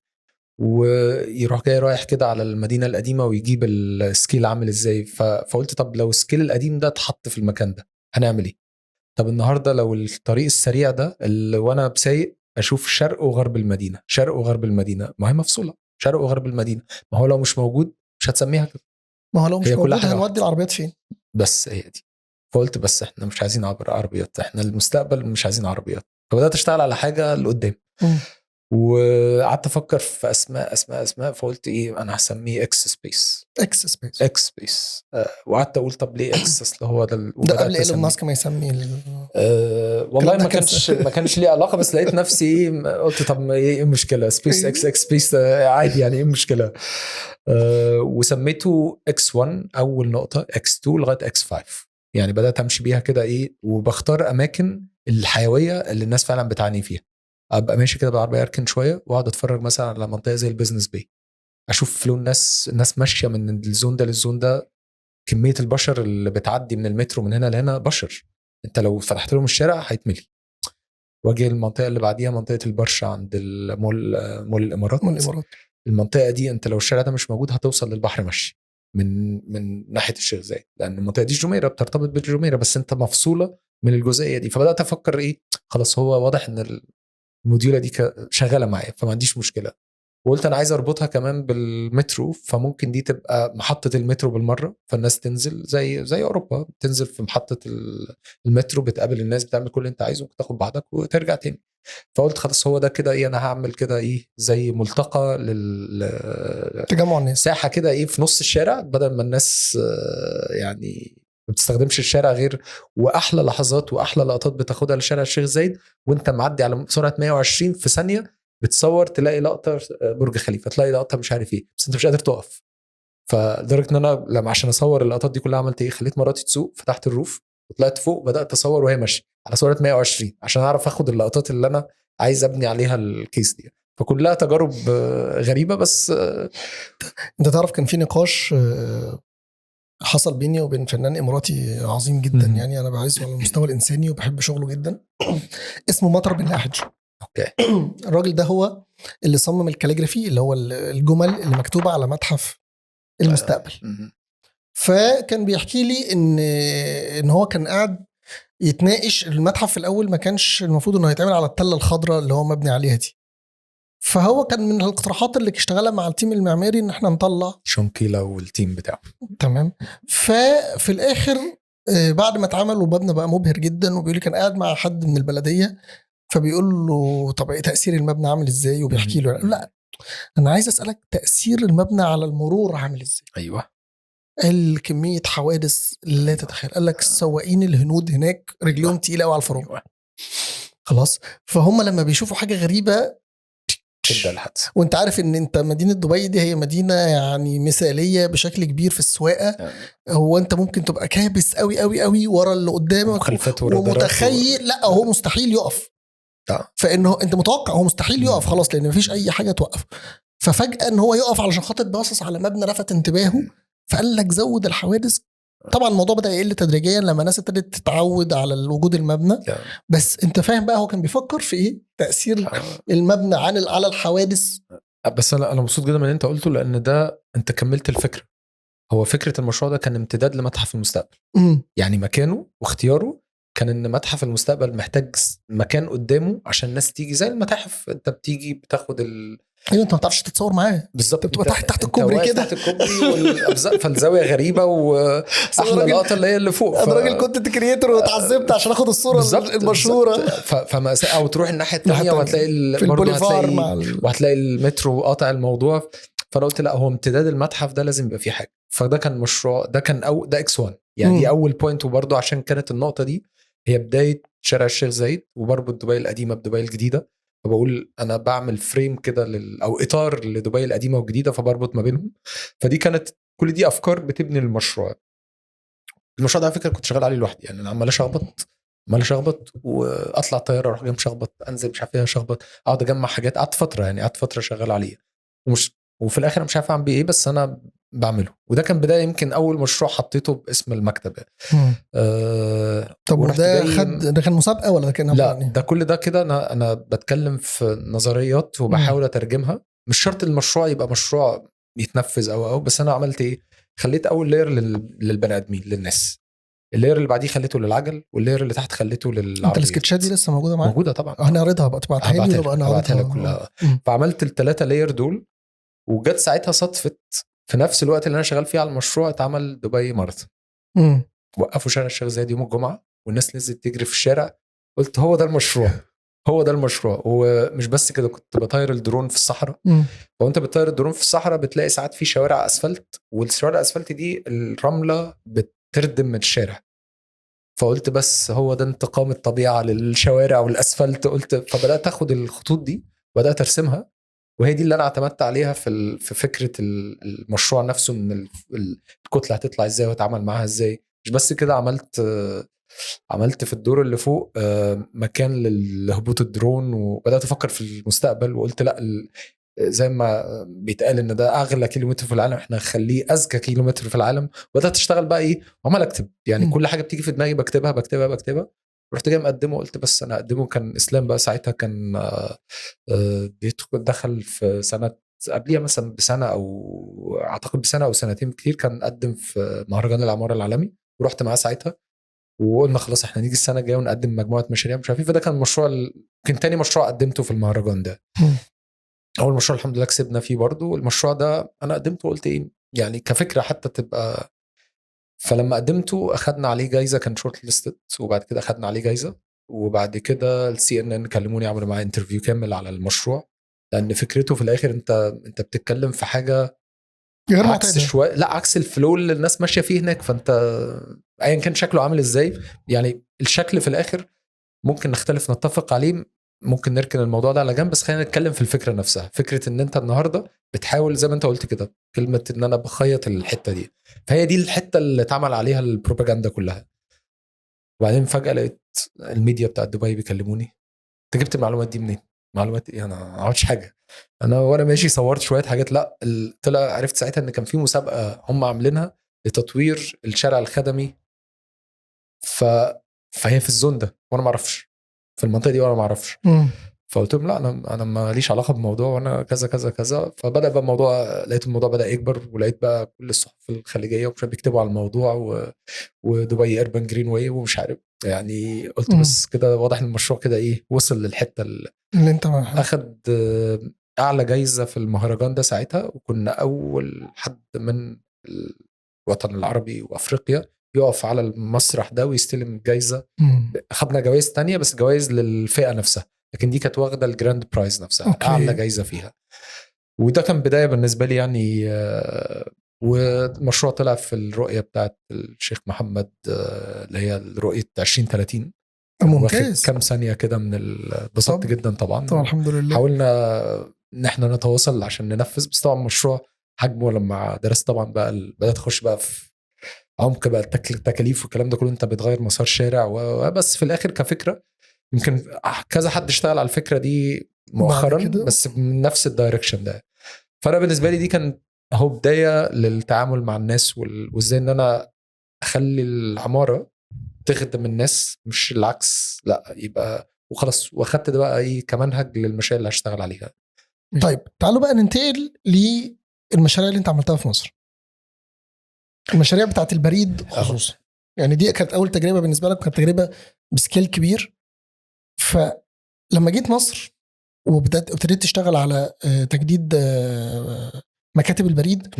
ويروح جاي رايح كده على المدينه القديمه ويجيب السكيل عامل ازاي. فقلت طب لو السكيل القديم ده اتحط في المكان ده هنعمل ايه؟ طب النهارده لو الطريق السريع ده اللي وانا بسايق اشوف شرق وغرب المدينه، شرق وغرب المدينه، ما هي مفصوله شرق وغرب المدينه، ما هو لو مش موجود مش هتسميها كده. ما هو لو مش هي كلها موجود حاجة هنودي واحدة. العربيات فين؟ بس هي دي. فقلت بس احنا مش عايزين عربيات، احنا المستقبل مش عايزين عربيات. فبدات اشتغل على حاجه لقدام. وقعدت افكر في اسماء فقلت ايه، انا هسميه اكس سبيس. اكس سبيس. وقعدت اقول طب ليه اكس؟ اصل هو ده. ده قبل ايلون ماسك ما يسمي والله ما كانش ليه علاقه، بس لقيت نفسي ايه، قلت طب ايه المشكله؟ سبيس اكس سبيس عادي يعني، ايه المشكله؟ وسميته اكس 1 اول نقطه، اكس 2 لغايه اكس 5. يعني بدات امشي بيها كده ايه، وبختار اماكن الحيويه اللي الناس فعلا بتعاني فيها. ابقى ماشي كده بالعربيه اركن شويه واقعد اتفرج مثلا على منطقه زي البيزنس باي، اشوف فلو الناس ماشيه من الزون ده للزون ده. كميه البشر اللي بتعدي من المترو من هنا لهنا بشر، انت لو فتحت لهم الشارع هيتملي. واجي المنطقه اللي بعديها منطقه البرشا عند مول الامارات. المنطقه دي انت لو الشارع ده مش موجود هتوصل للبحر مشي من ناحيه الشيخ زايد، لان المنطقه دي جميره بترتبط بالجميره، بس انت مفصوله من الجزئيه دي. فبدات افكر ايه، خلاص هو واضح ان الموديوله دي شغاله معايا فما عنديش مشكله. وقلت انا عايز اربطها كمان بالمترو، فممكن دي تبقى محطه المترو بالمره، فالناس تنزل زي اوروبا، تنزل في محطه المترو بتقابل الناس بتعمل كل اللي انت عايزه، تاخد بعضك وترجع تاني. فقلت خلاص هو ده كده ايه، انا هعمل كده ايه زي ملتقى تجمع الناس، ساحه كده ايه في نص الشارع، بدل ما الناس يعني ما بتستخدمش الشارع غير، واحلى لحظات واحلى لقطات بتاخدها لشارع الشيخ زايد وانت معدي على سرعه 120 في ثانيه، بتصور تلاقي لقطه برج خليفه، تلاقي لقطه مش عارف ايه، بس انت مش قادر تقف. فلدرجه ان انا لما عشان اصور اللقطات دي كلها عملت ايه، خليت مراتي تسوق، فتحت الروف وطلعت فوق بدات اصور وهي ماشيه على سرعه 120 عشان اعرف اخد اللقطات اللي انا عايز ابني عليها الكيس دي. فكلها تجارب غريبه. بس انت تعرف كان في نقاش حصل بيني وبين فنان اماراتي عظيم جدا، يعني انا بعزه على المستوى الانساني وبحب شغله جدا، اسمه مطر بن لاحج. اوكي. الراجل ده هو اللي صمم الكاليجرافي، اللي هو الجمل اللي مكتوبه على متحف المستقبل. فكان بيحكي لي ان هو كان قاعد يتناقش. المتحف في الاول ما كانش المفروض انه يتعمل على التله الخضراء اللي هو مبني عليها دي، فهو كان من الاقتراحات اللي اشتغلها مع التيم المعماري ان احنا نطلع شونكيلا والتيم بتاعه. تمام. ففي الاخر بعد ما اتعمل ومبنى بقى مبهر جدا، وبيقول لي كان قاعد مع حد من البلديه فبيقول له طب ايه تاثير المبنى عامل ازاي، وبيحكي له لا انا عايز اسالك تاثير المبنى على المرور عامل ازاي. ايوه. الكميه حوادث لا تتخيل. قال لك السواقين الهنود هناك رجلهم تقيله قوي على الفرامل. أيوة. خلاص. فهم لما بيشوفوا حاجه غريبه تبدا الحادثه. وانت عارف ان انت مدينه دبي دي هي مدينه يعني مثاليه بشكل كبير في السواقه. هو انت ممكن تبقى كابس قوي قوي قوي ورا اللي قدامك ومتخيل لا هو مستحيل يقف. فانه انت متوقع هو مستحيل يقف خلاص لان مفيش اي حاجه توقف. ففجاه ان هو يقف علشان خاطر باصص على مبنى لفت انتباهه، فقال لك زود الحوادث. طبعا الموضوع بدا يقل تدريجيا لما الناس ابتدت تتعود على وجود المبنى. بس انت فاهم بقى هو كان بيفكر في ايه تاثير المبنى على الحوادث. بس انا مبسوط جدا من اللي انت قلته، لان ده انت كملت الفكره. هو فكره المشروع ده كان امتداد لمتحف المستقبل. يعني مكانه واختياره كان ان متحف المستقبل محتاج مكان قدامه عشان الناس تيجي زي المتاحف، انت بتيجي بتاخد ايوه انت ما بتعرفش تتصور معاه بالظبط، بتبقى تحت الكوبري كده، تحت الكوبري فالزاويه غريبه، واحلى لقطه اللي هي اللي فوق. انا راجل كنت كرييتور واتعذبت عشان اخد الصوره المشهوره. او تروح الناحيه الثانيه وهتلاقي في البوليفار وهتلاقي المترو قاطع الموضوع. فانا قلت لا، هو امتداد المتحف ده لازم يبقى فيه حاجه. فده كان مشروع، ده كان ده اكس 1 يعني. دي اول بوينت. وبرضه عشان كانت النقطه دي هي بدايه شارع الشيخ زايد، وبربط دبي القديمه بدبي الجديده. فبقول انا بعمل فريم كده او اطار لدبي القديمه والجديده، فبربط ما بينهم. فدي كانت كل دي افكار بتبني المشروع. المشروع ده على فكره كنت شغال عليه لوحدي يعني. انا عمال اشخبط واطلع طياره اروح جاي مشخبط، انزل مش عارف ايه اشخبط، اقعد اجمع حاجات. قعدت فتره شغال عليه وفي الاخر انا مش عارف اعمل بيه ايه، بس انا بعمله. وده كان بدايه يمكن اول مشروع حطيته باسم المكتب يعني. طب ده كان مسابقه ولا ده كان لا ده كل ده كده انا بتكلم في نظريات وبحاول اترجمها. مش شرط المشروع يبقى مشروع يتنفذ او بس انا عملت ايه، خليت اول لاير للبني ادمين للناس، اللاير اللي بعديه خليته للعجل، واللاير اللي تحت خليته للعربيات. انت السكتشات دي لسه موجوده معاك؟ موجوده طبعا. انا قريتها بقى، تبعتها لي وبقى انا قريتها كلها. فعملت ال3 لاير دول. وجت ساعتها صدفه في نفس الوقت اللي انا شغال فيه على المشروع اتعمل دبي ماراثون. وقفوا شارع الشيخ زايد يوم الجمعه والناس نزلت تجري في الشارع. قلت هو ده المشروع. ومش بس كده، كنت بطير الدرون في الصحراء. وانت بتطير الدرون في الصحراء بتلاقي ساعات في شوارع اسفلت، والشوارع الاسفلت دي الرمله بتردم من الشارع. فقلت بس هو ده انتقام الطبيعه للشوارع والاسفلت. قلت فبدات اخد الخطوط دي وبدات ارسمها، وهي دي اللي انا اعتمدت عليها في فكره المشروع نفسه، ان الكتله هتطلع ازاي واتعامل معاها ازاي. مش بس كده، عملت في الدور اللي فوق مكان لهبوط الدرون، وبدات افكر في المستقبل. وقلت لا، زي ما بيتقال ان ده اغلى كيلومتر في العالم، احنا نخليه اذكى كيلومتر في العالم. وبدات اشتغل بقى ايه، وعمال اكتب يعني. كل حاجه بتيجي في دماغي بكتبها. رحت جاي مقدمه، قلت بس انا اقدمه. كان اسلام بقى ساعتها كان دخل في سنه قبليها مثلا بسنه، او اعتقد بسنه او سنتين كتير، كان قدم في مهرجان العماره العالمي. ورحت معاه ساعتها وقلنا خلاص احنا نيجي السنه الجايه ونقدم مجموعه مشاريع مش عارف ايه. فده كان مشروع كان تاني مشروع قدمته في المهرجان ده. اول مشروع الحمد لله كسبنا فيه برضو. المشروع ده انا قدمته وقلت ايه يعني كفكره حتى تبقى. فلما قدمته اخدنا عليه جايزه، كان شورت ليستد، وبعد كده اخدنا عليه جايزه. وبعد كده CNN كلموني عملوا معايا انترفيو كامل على المشروع، لان فكرته في الاخر انت بتتكلم في حاجه غير عكس شويه، لا عكس الفلو اللي الناس ماشيه فيه هناك. فانت ايا كان شكله عامل ازاي يعني، الشكل في الاخر ممكن نختلف نتفق عليه، ممكن نركن الموضوع ده على جنب، بس خلينا نتكلم في الفكره نفسها. فكره ان انت النهارده بتحاول زي ما انت قلت كده، كلمه ان انا بخيط الحته دي، فهي دي الحته اللي اتعمل عليها البروباغندا كلها. وبعدين فجاه لقيت الميديا بتاعت دبي بيكلموني، انت جبت المعلومات دي منين؟ معلومات ايه؟ انا ما عملتش حاجه. انا وانا ماشي صورت شويه حاجات. لا طلع عرفت ساعتها ان كان في مسابقه هم عاملينها لتطوير الشارع الخدمي. فهي في الزون ده وانا ما اعرفش، في المنطقه دي وانا ما اعرفش. فقلت لهم لا، انا ماليش علاقه بالموضوع، وانا كذا كذا كذا. فبدا بقى الموضوع، لقيت الموضوع بدا يكبر، ولقيت بقى كل الصحف الخليجيه ومش بيكتبوا على الموضوع ودبي اربن جرين واي ومش عارف يعني. قلت بس كده واضح ان المشروع كده ايه، وصل للحته اللي انت اخد اعلى جايزه في المهرجان ده ساعتها. وكنا اول حد من الوطن العربي وافريقيا يقف على المسرح ده ويستلم الجايزه. اخذنا جوائز تانية بس جوائز للفئه نفسها، لكن دي كانت واخده الجراند برايز نفسها. أوكي. اعلى جايزه فيها. وده كان بدايه بالنسبه لي يعني. والمشروع طلع في الرؤيه بتاعت الشيخ محمد اللي هي رؤيه 2030. ممتاز. كم ثانيه كده من البساطه جدا طبعا الحمد لله. حاولنا ان احنا نتواصل عشان ننفذ، بس طبعا مشروع حجمه لما درست طبعا بقى بدات اخش بقى في عمق بقى التكاليف والكلام ده كله. انت بتغير مسار شارع وبس. في الاخر كفكره يمكن كذا حد اشتغل على الفكره دي مؤخرا بس من نفس الدايركشن ده. فانا بالنسبه لي دي كان اهو بدايه للتعامل مع الناس وازاي ان انا اخلي العماره تخدم الناس مش العكس، لا يبقى وخلاص. واخدت ده بقى ايه كمنهج للمشاريع اللي هشتغل عليها. طيب تعالوا بقى ننتقل للمشاريع اللي انت عملتها في مصر، المشاريع بتاعت البريد خصوصا. يعني دي كانت اول تجربه بالنسبه لك، كانت تجربه بسكيل كبير. فلما جيت مصر وابتديت تشتغل على تجديد مكاتب البريد،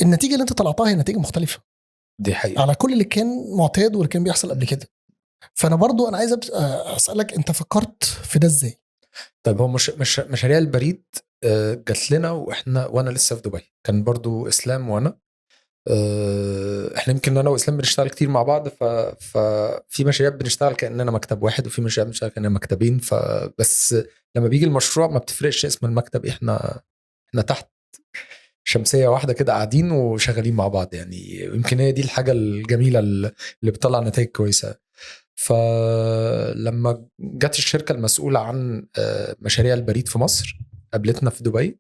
النتيجه اللي انت طلعتها هي نتيجه مختلفه دي حقيقة على كل اللي كان معتاد واللي كان بيحصل قبل كده. فانا برضو انا عايز اسالك انت فكرت في ده ازاي؟ طيب هو مش مشاريع البريد جات لنا وانا لسه في دبي، كان برضو اسلام وانا احنا يمكن انا واسلام بنشتغل كتير مع بعض، ففي مشاريع بنشتغل كاننا مكتب واحد، وفي مشاريع بنشتغل كاننا مكتبين، فبس لما بيجي المشروع ما بتفرقش اسم المكتب، احنا تحت شمسيه واحده كده قاعدين وشغالين مع بعض يعني. يمكن هي دي الحاجه الجميله اللي بتطلع نتائج كويسه. فلما جت الشركه المسؤوله عن مشاريع البريد في مصر قابلتنا في دبي،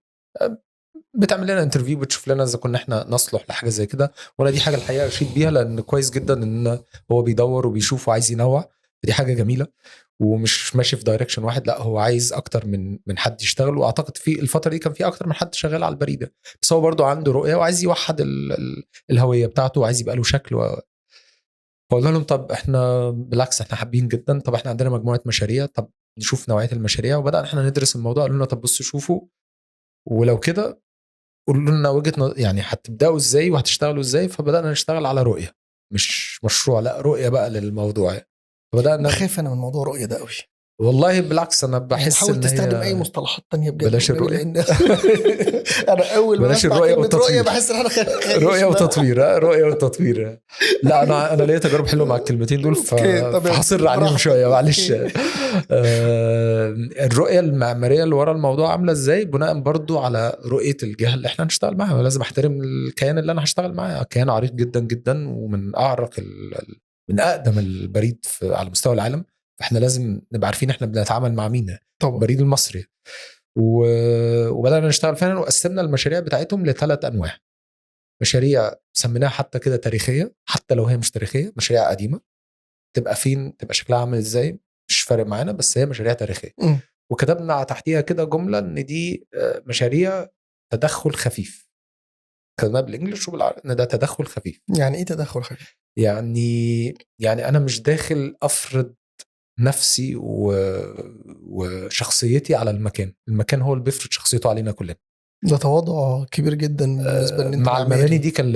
بتعمل لنا انترفيو، بتشوف لنا اذا كنا احنا نصلح لحاجه زي كده. وانا دي حاجه الحقيقه اشيد بيها، لان كويس جدا ان هو بيدور وبيشوف وعايز ينوع، دي حاجه جميله ومش ماشي في دايركشن واحد، لا هو عايز اكتر من حد يشتغل. واعتقد في الفتره دي كان في اكتر من حد شغال على البريد، بس هو برضو عنده رؤيه وعايز يوحد الهويه بتاعته وعايز يبقى له شكل. فقلنا لهم طب احنا بالعكس احنا حابين جدا، طب احنا عندنا مجموعه مشاريع، طب نشوف نوعيه المشاريع. وبدأنا احنا ندرس الموضوع، قالوا لنا طب بصوا شوفوا، ولو كده قولوا لنا وجهه يعني هتبداوا ازاي وهتشتغلوا ازاي. فبدأنا نشتغل على رؤيه، مش مشروع، لا رؤيه بقى للموضوع يعني. فبدأنا خايف انا من موضوع الرؤيه ده قوي والله، بالعكس انا بحس حاول ان تستخدم هي اي مصطلحات تانية بجد، بلاش الرؤيه انا اول ما بلاش بسمع الرؤيه كلمه رؤيه والتطوير، بحس ان انا رؤيه وتطوير، رؤيه وتطوير. لا انا ليا تجارب حلوه مع الكلمتين دول، فحصر عليهم شويه معلش. الرؤيه المعماريه اللي ورا الموضوع عامله ازاي بناء برضو على رؤيه الجهه اللي احنا هنشتغل معاها. لازم احترم الكيان اللي انا هشتغل معاه، كيان عريق جدا جدا ومن اعرق من اقدم البريد على مستوى العالم. فاحنا لازم نبقى عارفين احنا بنتعامل مع مين، البريد المصري. وبدأنا نشتغل فعلا، وقسمنا المشاريع بتاعتهم لثلاث أنواع. مشاريع سميناها حتى كده تاريخية، حتى لو هي مش تاريخية، مشاريع قديمة تبقى فين، تبقى شكلها عامل ازاي مش فارق معانا، بس هي مشاريع تاريخية. وكتبنا تحتيها كده جملة ان دي مشاريع تدخل خفيف، كتبناها بالانجلش وبالعربي ان ده تدخل خفيف. يعني ايه تدخل خفيف؟ يعني انا مش داخل افرض نفسي وشخصيتي على المكان هو اللي بيفرض شخصيته علينا كلنا. ده تواضع كبير جدا بالنسبه لنا. مع المباني دي كان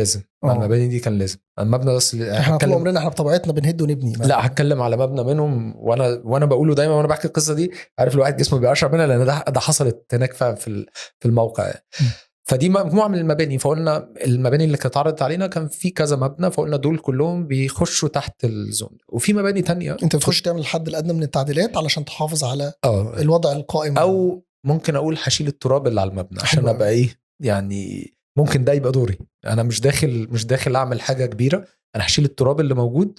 لازم، المبنى بس احنا طول عمرنا احنا بطبيعتنا بنهد ونبني. لا هتكلم على مبنى منهم، وانا بقوله دايما وانا بحكي القصه دي، عارف الواحد جسمه بيقشعر منها، لان ده حصلت هناك في الموقع. فدي مجموعه من المباني، فقلنا المباني اللي كانت عرضت علينا كان في كذا مبنى، فقلنا دول كلهم بيخشوا تحت الزون. وفي مباني تانية انت بتخش تعمل الحد الادنى من التعديلات علشان تحافظ على الوضع القائم، او ممكن اقول هشيل التراب اللي على المبنى عشان ابقى ايه يعني، ممكن ده يبقى دوري. انا مش داخل اعمل حاجه كبيره، انا هشيل التراب اللي موجود،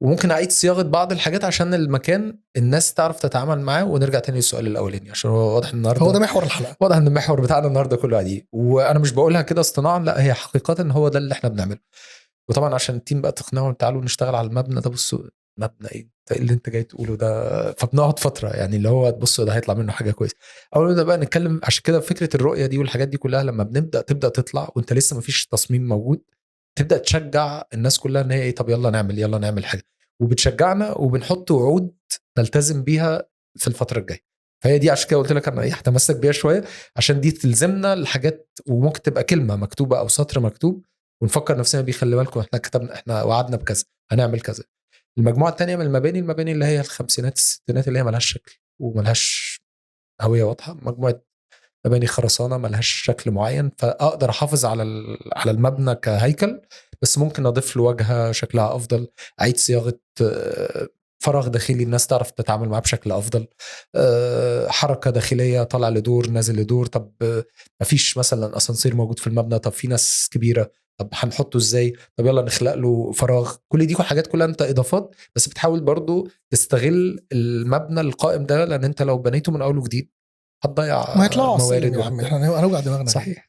وممكن اعيد صياغه بعض الحاجات عشان المكان الناس تعرف تتعامل معاه. ونرجع تاني للسؤال الاولاني، عشان هو واضح النهارده هو ده محور الحلقه، واضح ان المحور بتاعنا النهارده كله عادي، وانا مش بقولها كده اصطناعا، لا هي حقيقه ان هو ده اللي احنا بنعمله. وطبعا عشان التيم بقى تقنعهم تعالوا نشتغل على المبنى ده، بصوا مبنى ايه اللي انت جاي تقوله ده، فبنقعد فتره يعني اللي هو بصوا ده هيطلع منه حاجه كويسه. اول ده بقى نتكلم، عشان كده فكره الرؤيه دي والحاجات دي كلها لما تبدا تطلع وانت لسه ما فيش تصميم موجود، تبدا تشجع الناس كلها ان هي ايه، طب يلا نعمل حاجه، وبتشجعنا وبنحط وعود نلتزم بيها في الفتره الجايه. فهي دي عشان كده قلت لك انا ايه هتمسك بيها شويه، عشان دي تلزمنا الحاجات، وممكن تبقى كلمه مكتوبه او سطر مكتوب ونفكر نفسنا بيه، خلي بالكم احنا كتبنا، احنا وعدنا بكذا هنعمل كذا. المجموعه الثانيه من المباني اللي هي الخمسينات الستينات اللي هي ملهاش شكل وملهاش هويه واضحه، مجموعه مباني خرسانه ملهاش شكل معين، فاقدر احافظ على المبنى كهيكل، بس ممكن اضيف له واجهه شكلها افضل، اعيد صياغه فراغ داخلي الناس تعرف تتعامل معاه بشكل افضل، حركه داخليه طالع لدور نازل لدور. طب مفيش مثلا اسانسير موجود في المبنى، طب في ناس كبيره، طب هنحطه ازاي، طب يلا نخلق له فراغ. كل دي حاجات كلها انت اضافات، بس بتحاول برضو تستغل المبنى القائم ده، لان انت لو بنيته من اول وجديد هتضيع ما يطلعوا موارد يا عم، احنا هنوجع دماغنا. صحيح،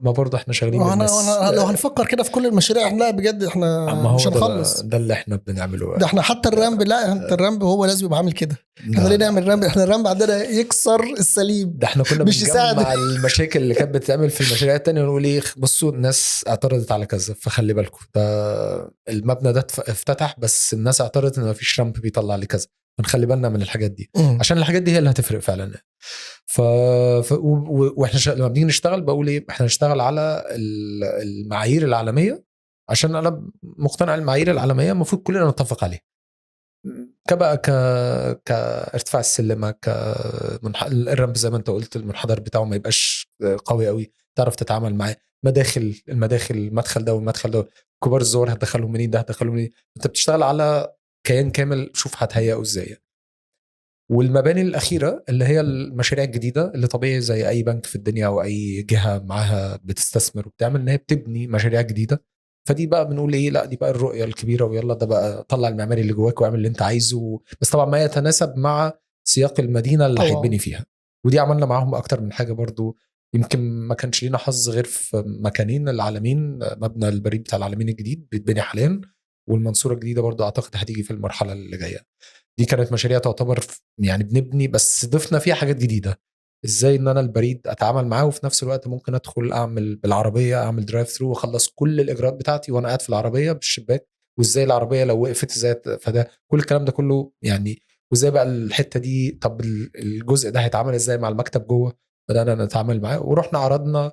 ما برضه احنا شغالين بالناس. لو هنفكر كده في كل المشاريع احنا لا بجد احنا مش هنخلص. ده اللي احنا بنعمله ده احنا حتى الرامب، لا انت الرامب هو لازم يبقى عامل كده. احنا ليه نعمل رامب؟ احنا الرامب عندنا يكسر السليم، ده احنا كنا مش يساعد مع المشاكل اللي كانت بتتعمل في المشاريع التانية، ونقول ايه بصوا الناس اعترضت على كذا، فخلي بالكم ده المبنى ده افتتح بس الناس اعترضت ان مفيش رامب بيطلع لكذا، فنخلي بالنا من الحاجات دي عشان الحاجات دي هي اللي هتفرق فعلا. واحنا لما بنيجي نشتغل بقول ايه، احنا نشتغل على المعايير العالميه، عشان انا مقتنع المعايير العالميه المفروض كلنا نتفق عليها، كبقى كارتفاع السلمه، الرمب زي ما انت قلت المنحدر بتاعه ما يبقاش قوي قوي، تعرف تتعامل معاه، المداخل المدخل ده والمدخل ده، كبار الزور هتدخلهم منين، ده هتدخلهم منين، انت بتشتغل على كيان كامل، شوف هتهيئه ازاي. والمباني الأخيرة اللي هي المشاريع الجديدة اللي طبيعي زي أي بنك في الدنيا أو أي جهة معاها بتستثمر وبتعمل إن هي بتبني مشاريع جديدة، فدي بقى بنقول إيه، لا دي بقى الرؤية الكبيرة، ويلا ده بقى طلع المعماري اللي جواك واعمل اللي أنت عايزه، بس طبعا ما يتناسب مع سياق المدينة اللي هيتبني فيها. ودي عملنا معاهم أكتر من حاجة برضو، يمكن ما كانش لينا حظ غير في مكانين العالمين، مبنى البريد بتاع العالمين الجديد بيتبني حاليا، والمنصورة الجديدة برضو أعتقد هتيجي في المرحلة اللي جاية. دي كانت مشاريع تعتبر يعني بنبني بس ضفنا فيها حاجات جديدة، ازاي ان انا البريد اتعامل معاه وفي نفس الوقت ممكن ادخل اعمل بالعربية، اعمل درايف ثرو واخلص كل الاجراءات بتاعتي وانا قاعد في العربية بالشباك، وازاي العربية لو وقفت ازاي، فده كل الكلام ده كله يعني، وازاي بقى الحتة دي، طب الجزء ده هيتعامل ازاي مع المكتب جوه، بدأنا نتعامل معاه ورحنا عرضنا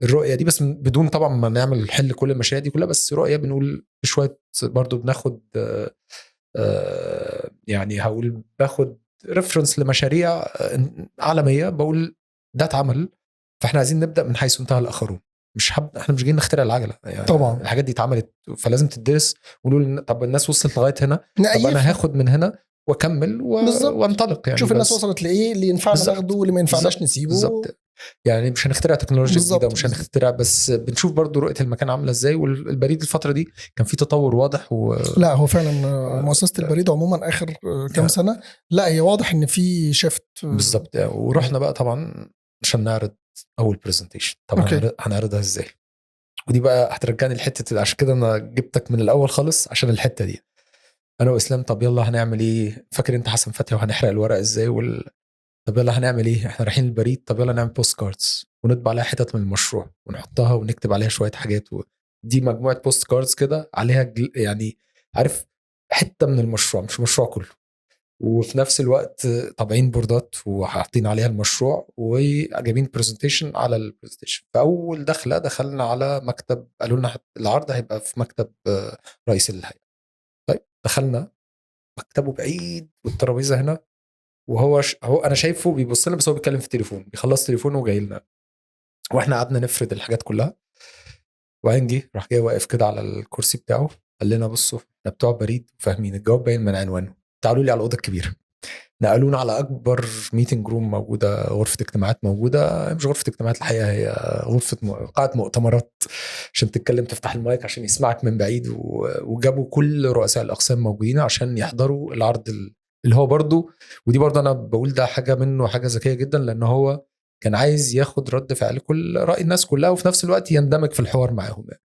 الرؤية دي، بس بدون طبعا ما نعمل حل كل المشاريع دي كلها، بس رؤية بنقول شوية برضو بناخد يعني هقول باخد ريفرنس لمشاريع عالمية، بقول ده اتعمل، فاحنا عايزين نبدأ من حيث انتهى الآخرون، احنا مش جايين نخترع العجلة يعني، طبعا الحاجات دي اتعملت فلازم تدرس، ونقول طب الناس وصلت لغاية هنا، طب انا هاخد من هنا واكمل وانطلق يعني، شوف الناس وصلت لايه، اللي ينفعنا ناخده واللي ما ينفعناش نسيبه بالزبط. يعني مش هنخترع تكنولوجيا جديده ومش هنخترع، بس بنشوف برضو رؤيه المكان عامله ازاي. والبريد الفتره دي كان في تطور واضح لا هو فعلا مؤسسه البريد عموما اخر كام سنه لا هي واضح ان في شيفت بالظبط. ورحنا بقى طبعا عشان نعرض اول برزنتيشن، طبعا هنعرضها ازاي، ودي بقى هترجعني لحته، عشان كده انا جبتك من الاول خالص عشان الحته دي. انا واسلام طب يلا هنعمل ايه، فاكر انت حسن فتحي وهنحرق الورق ازاي طب يلا هنعمل ايه، احنا رايحين البريد، طب يلا نعمل بوست كاردز ونطبع عليها حتت من المشروع ونحطها ونكتب عليها شويه حاجات، ودي مجموعه بوست كاردز كده عليها يعني عارف حته من المشروع مش المشروع كله، وفي نفس الوقت طابعين بوردات وحاطين عليها المشروع وجايبين برزنتيشن على البرزنتيشن. فاول دخلنا على مكتب، قالوا لنا العرض هيبقى في مكتب رئيس الهيئه. طيب دخلنا مكتبه بعيد والترابيزه هنا، وهو هو انا شايفه بيبص لنا بس هو بيتكلم في التليفون، بيخلص تليفونه وجاي لنا، واحنا قعدنا نفرد الحاجات كلها، وهنجي راح جاي واقف كده على الكرسي بتاعه، قال لنا بصوا احنا بتوع بريد وفاهمين الجواب باين من عنوانه، تعالوا لي على الاوضه الكبيره. نقلونا على اكبر ميتنج روم موجوده، غرفه اجتماعات موجوده، مش غرفه اجتماعات الحقيقه، هي غرفه قاعه مؤتمرات عشان تتكلم تفتح المايك عشان يسمعك من بعيد، وجابوا كل رؤساء الاقسام موجودين عشان يحضروا العرض اللي هو برضو، ودي برضو انا بقول ده حاجه منه حاجه ذكيه جدا، لان هو كان عايز ياخد رد فعل كل راي الناس كلها وفي نفس الوقت يندمج في الحوار معاهم يعني.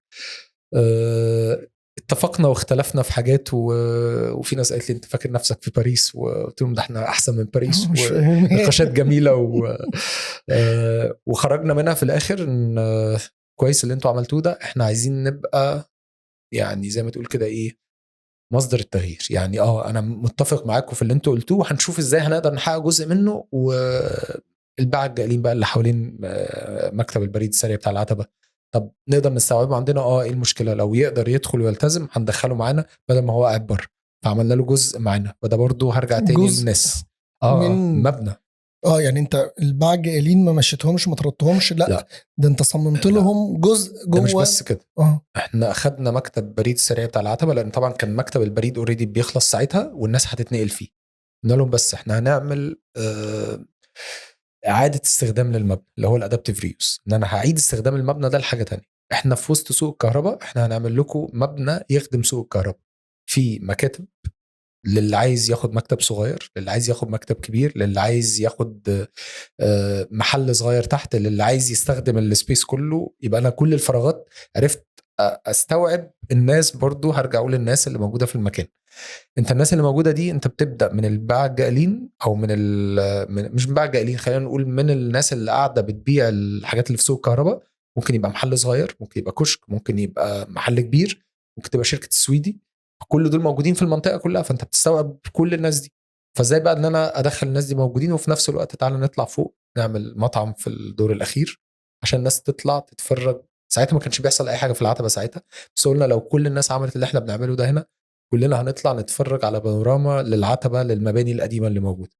اتفقنا واختلفنا في حاجات وفي ناس قالت لي انت فاكر نفسك في باريس، وقلت لهم ده احنا احسن من باريس، ونقاشات جميله وخرجنا منها في الاخر ان كويس اللي انتوا عملتوه ده، احنا عايزين نبقى يعني زي ما تقول كده ايه، مصدر التغيير يعني. انا متفق معاكم في اللي انتوا قلتوه، وهنشوف ازاي هنقدر نحقق جزء منه، والباقي الجايين بقى اللي حوالين مكتب البريد السريع بتاع العتبه، طب نقدر نستوعبه عندنا، ايه المشكله لو يقدر يدخل ويلتزم هندخله معانا بدل ما هو قاعد بره، فعملنا له جزء معانا، وده برضو هرجع تاني للناس من مبنى يعني انت الباقي جايين ما مشيتهمش ما طردتهمش، لا ده انت صممت لهم جزء جوه. مش بس كده، احنا اخدنا مكتب بريد السريع بتاع العتبه، لان طبعا كان مكتب البريد اوريدي بيخلص ساعتها والناس هتتنقل فيه، قلنا لهم بس احنا هنعمل اعاده استخدام للمبنى اللي هو الادابتيف ريوز، ان انا هعيد استخدام المبنى ده لحاجه تانية. احنا في وسط سوق الكهرباء، احنا هنعمل لكم مبنى يخدم سوق الكهرباء، في مكاتب للي عايز ياخد مكتب صغير، للي عايز ياخد مكتب كبير، للي عايز ياخد محل صغير تحت، للي عايز يستخدم السبيس كله. يبقى انا كل الفراغات عرفت استوعب الناس. برضو هرجع اقول الناس اللي موجوده في المكان، انت الناس اللي موجوده دي انت بتبدا من الباعة الجائلين، او مش من باعة الجائلين، خلينا نقول من الناس اللي قاعده بتبيع الحاجات اللي في سوق الكهرباء، ممكن يبقى محل صغير، ممكن يبقى كشك، ممكن يبقى محل كبير، ممكن تبقى شركه السويدي، كل دول موجودين في المنطقه كلها، فانت بتستوعب كل الناس دي. فازاي بقى ان انا ادخل الناس دي موجودين وفي نفس الوقت تعالى نطلع فوق نعمل مطعم في الدور الاخير عشان الناس تطلع تتفرج. ساعتها ما كانش بيحصل اي حاجه في العتبه ساعتها، بس قلنا لو كل الناس عملت اللي احنا بنعمله ده هنا كلنا هنطلع نتفرج على بانوراما للعتبه للمباني القديمه اللي موجوده.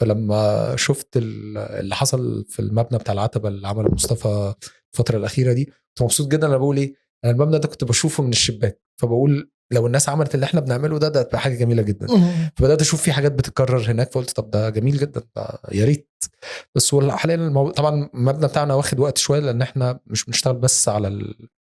فلما شفت اللي حصل في المبنى بتاع العتبه اللي عمله مصطفى الفتره الاخيره دي كنت مبسوط جدا. انا بقول ايه، انا المبنى ده كنت بشوفه من الشباك فبقول لو الناس عملت اللي احنا بنعمله ده تبقى حاجه جميله جدا. فبدات اشوف في حاجات بتتكرر هناك فقلت طب ده جميل جدا يا ريت. بس هو حاليا طبعا المبنى بتاعنا واخد وقت شويه لان احنا مش بنشتغل بس على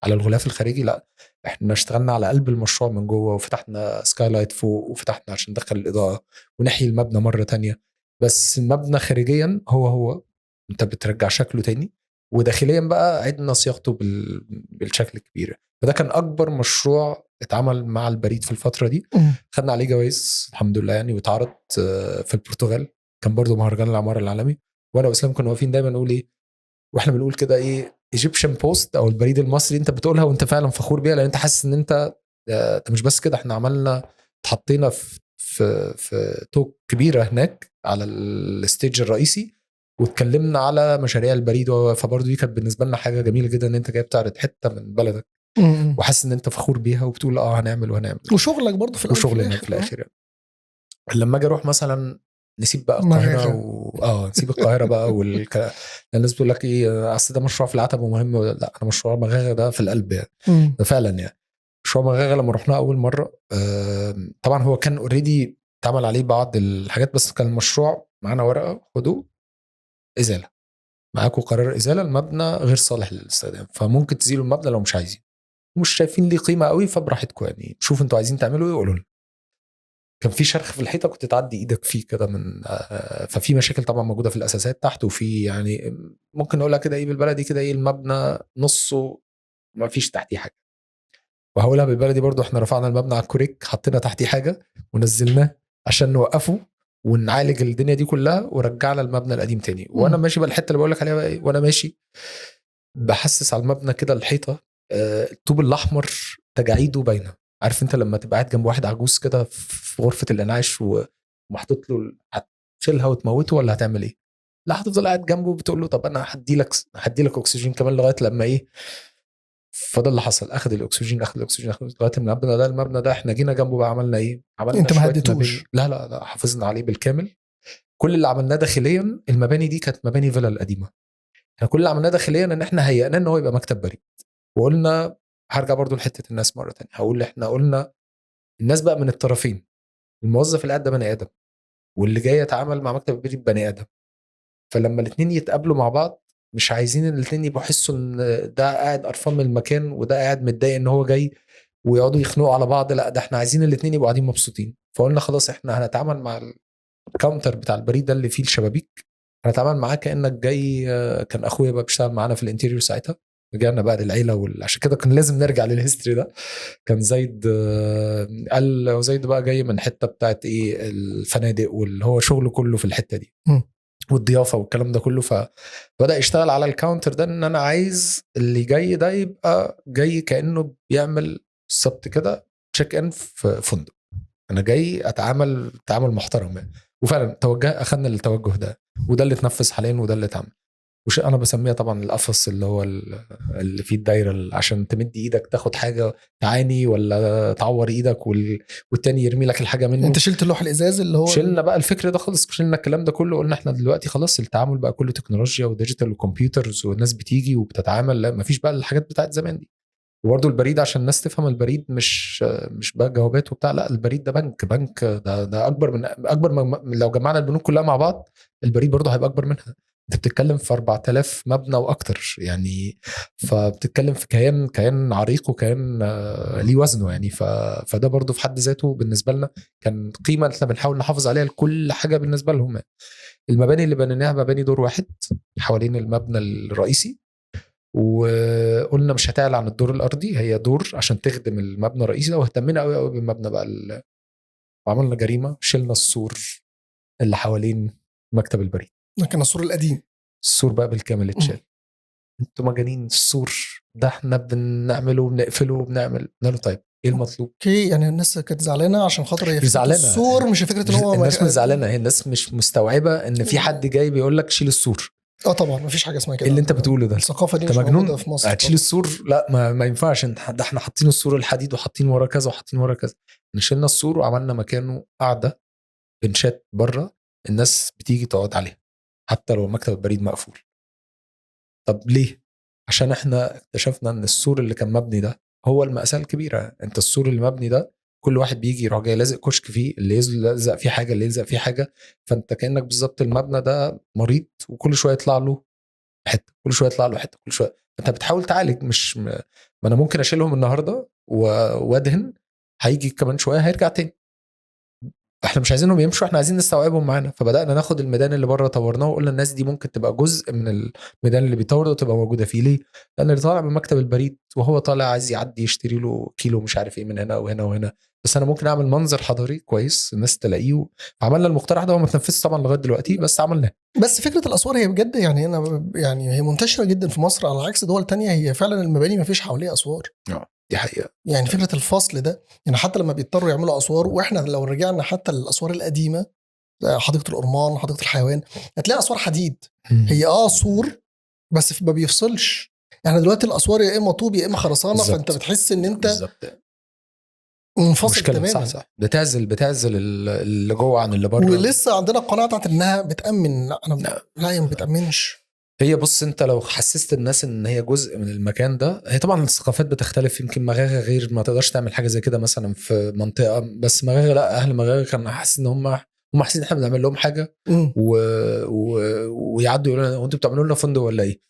الغلاف الخارجي، لا احنا اشتغلنا على قلب المشروع من جوه وفتحنا سكاي لايت فوق وفتحنا عشان ندخل الاضاءه ونحيي المبنى مره تانية. بس المبنى خارجيا هو انت بترجع شكله تاني، وداخليا بقى عدنا صياغته بالشكل الكبير. فده كان اكبر مشروع اتعمل مع البريد في الفتره دي. خدنا عليه جوائز الحمد لله يعني، واتعرض في البرتغال كان برضو مهرجان العمارة العالمي. وانا واسلام كنا واقفين دايما نقول ايه واحنا بنقول كده ايه ايجيبشن بوست او البريد المصري، انت بتقولها وانت فعلا فخور بيها لان انت حاسس ان انت مش بس كده، احنا عملنا اتحطينا في توك كبيره هناك على الستيج الرئيسي واتكلمنا على مشاريع البريد. فبرضه دي كانت بالنسبه لنا حاجه جميله جدا ان انت جاي بتعرض حته من بلدك وحاسس ان انت فخور بيها وبتقول هنعمل وهنعمل وشغلك برضه في وشغلنا في الاخر يعني. لما اجي اروح مثلا نسيب بقى القاهره نسيب القاهره بقى الناس بتقول لك ايه اصل ده مشروع في العتبه ومهم، لا انا مشروع مغاغه ده في القلب يعني. ده فعلا يعني مشروع مغاغه لما رحنا اول مره طبعا هو كان اوريدي اتعمل عليه بعض الحاجات بس كان المشروع معانا ورقه خدوه ازاله، معاكم قرار ازاله المبنى غير صالح للاستخدام فممكن تزيلوا المبنى لو مش عايزين مش شايفين ليه قيمه قوي فبراحتكم يعني شوفوا انتوا عايزين تعملوا ايه وقولوا لنا. كان في شرخ في الحيطه كنت تعدي ايدك فيه كده من ففي مشاكل طبعا موجوده في الاساسات تحت وفي يعني ممكن اقولها كده ايه بالبلدي كده ايه المبنى نصه ما فيش تحتيه حاجه. وهقولها بالبلدي برضو احنا رفعنا المبنى على الكوريك حطينا تحتيه حاجه ونزلناه عشان نوقفه ونعالج الدنيا دي كلها ورجعنا المبنى القديم تاني. وانا ماشي بقى الحته اللي بقول لك عليها بقى ايه وانا ماشي بحسس على المبنى كده الحيطه الطوب الاحمر تجاعيده باينه. عارف انت لما تبقى قاعد جنب واحد عجوز كده في غرفه الانعاش ومحطوط له هتشيلها وتموته ولا هتعمل ايه؟ لا هتفضل قاعد جنبه بتقول له طب انا هدي لك اكسجين كمان لغايه لما ايه. فده اللي حصل اخذ الاكسجين لغايه المبنى ده احنا جينا جنبه بقى عملنا ايه؟ عملنا انت ما هديتوش؟ لا حافظنا عليه بالكامل. كل اللي عملناه داخليا المباني دي كانت مباني فيلا القديمه، احنا كل اللي عملناه داخليا ان احنا هيئناه ان هو يبقى مكتب بريد. وقلنا هرجع برضو لحته الناس مره تانية هقول احنا قلنا الناس بقى من الطرفين، الموظف اللي قاعد ده بني ادم واللي جاي يتعامل مع مكتب البريد بني ادم. فلما الاثنين يتقابلوا مع بعض مش عايزين الاثنين يبقوا يحسوا ان ده قاعد قرفان من المكان وده قاعد متضايق ان هو جاي ويقعدوا يخنقوا على بعض، لا ده احنا عايزين الاثنين يبقوا قاعدين مبسوطين. فقلنا خلاص احنا هنتعامل مع الكاونتر بتاع البريد ده اللي فيه الشبابيك هنتعامل معاه كانك جاي. كان اخويا بقى بيشتغل معانا في الانتيريور ساعتها رجعنا بقى للعيله عشان كده كان لازم نرجع للهيستوري ده. كان زيد قال زيد بقى جاي من حته بتاعت ايه الفنادق واللي هو شغله كله في الحته دي والضيافه والكلام ده كله. فبدا يشتغل على الكاونتر ده ان انا عايز اللي جاي ده يبقى جاي كانه بيعمل بالظبط كده تشيك ان في فندق، انا جاي اتعامل تعامل محترم يعني. وفعلا اخذنا التوجه ده وده اللي اتنفذ حاليا وده اللي اتعمل. وش انا بسميها طبعا القفص اللي هو اللي فيه الدايره عشان تمد ايدك تاخد حاجه تعاني ولا تعور ايدك والتاني يرمي لك الحاجه منه. انت شلت اللوح الازاز اللي هو شلنا بقى الفكر ده خالص، شلنا الكلام ده كله. قلنا احنا دلوقتي خلاص التعامل بقى كله تكنولوجيا وديجيتال وكمبيوترز والناس بتيجي وبتتعامل، لا مفيش بقى الحاجات بتاعت زمان دي. وبرضه البريد عشان الناس تفهم البريد مش بقى جوابات وبتاع، لا البريد ده بنك ده اكبر من لو جمعنا البنوك كلها مع بعض البريد برضه هيبقى اكبر منها. انت بتتكلم في 4000 مبنى واكتر يعني، فبتتكلم في كيان عريق وكيان ليه وزنه يعني. فده برضه في حد ذاته بالنسبه لنا كان قيمه احنا بنحاول نحافظ عليها لكل حاجه بالنسبه لهم يعني. المباني اللي بنيناها مباني دور واحد حوالين المبنى الرئيسي، وقلنا مش هتعلى عن الدور الارضي، هي دور عشان تخدم المبنى الرئيسي ده. واهتمينا قوي قوي بالمبنى بقى وعملنا جريمه شلنا السور اللي حوالين مكتب البريد. كان السور القديم، السور بقى بالكامل اتشال. انتوا مجانين السور ده احنا بنعمله وبنقفله وبنعمل. قلنا له طيب ايه المطلوب؟ اوكي، يعني الناس كانت زعلانه عشان خاطر هي مش زعلانة. السور، مش فكره ان هو الناس مش زعلانه، هي الناس مش مستوعبه ان في حد جاي بيقول لك شيل السور. طبعا مفيش حاجه اسمها كده. ايه اللي انت بتقوله ده؟ الثقافه دي انت مش موجوده مجنون في مصر. هتشيل السور؟ لا ما ينفعش. ده احنا حاطين السور الحديد وحاطين ورا كذا وحاطين ورا كذا. نشيلنا السور وعملنا مكانه قاعده بنشات بره، الناس بتيجي تقعد عليها حتى لو مكتب البريد مقفول. طب ليه؟ عشان احنا اكتشفنا ان السور اللي كان مبني ده هو المأساة الكبيرة. انت السور اللي مبني ده كل واحد بيجي يروح جاي لازق كشك فيه، اللي يلزق فيه حاجة، اللي يلزق فيه حاجة. فانت كأنك بالظبط المبنى ده مريض وكل شوية يطلع له حتة، كل شوية يطلع له حتة، كل شوية انت بتحاول تعالج. ما انا ممكن اشيلهم النهاردة وادهن، هيجي كمان شوية هيرجع تاني. احنا مش عايزينهم يمشوا، احنا عايزين نستوعبهم معانا. فبدأنا ناخد الميدان اللي بره طورناه وقلنا الناس دي ممكن تبقى جزء من الميدان اللي بيطور ده وتبقى موجودة فيه. ليه؟ لأن اللي طالع من مكتب البريد وهو طالع عايز يعدي يشتري له كيلو مش عارف ايه من هنا وهنا وهنا، بس انا ممكن اعمل منظر حضاري كويس الناس تلاقيه. فعملنا المقترح ده وما تنفذش طبعا لغايه دلوقتي، بس عملناه. بس فكره الاسوار هي بجد يعني انا يعني هي منتشره جدا في مصر على عكس دول تانية. هي فعلا المباني ما فيش حواليها اسوار. دي حقيقه. يعني فكره الفصل ده، يعني حتى لما بيضطروا يعملوا اسوار، واحنا لو رجعنا حتى للاسوار القديمه حديقه الأورمان، حديقه الحيوان، هتلاقي اسوار حديد. هي سور بس ما بيفصلش. يعني دلوقتي الاسوار يا اما طوب يا اما خرسانه، بالزبط. فانت بتحس ان انت بالظبط منفصل تماما. صح. بتعزل اللي جوه عن اللي بره. ولسه عندنا القناعه بتاعت انها بتامن. لا انا لا هي ما بتامنش. هي بص، انت لو حسست الناس ان هي جزء من المكان ده، هي طبعا الثقافات بتختلف. يمكن مغاغه غير، ما تقدرش تعمل حاجه زي كده مثلا في منطقه، بس مغاغه لا، اهل مغاغه كانوا حاسين ان هم حاسين ان احنا بنعمل لهم حاجه ويعدوا يقولوا لنا انتوا بتعملوا لنا فندق ولا ايه،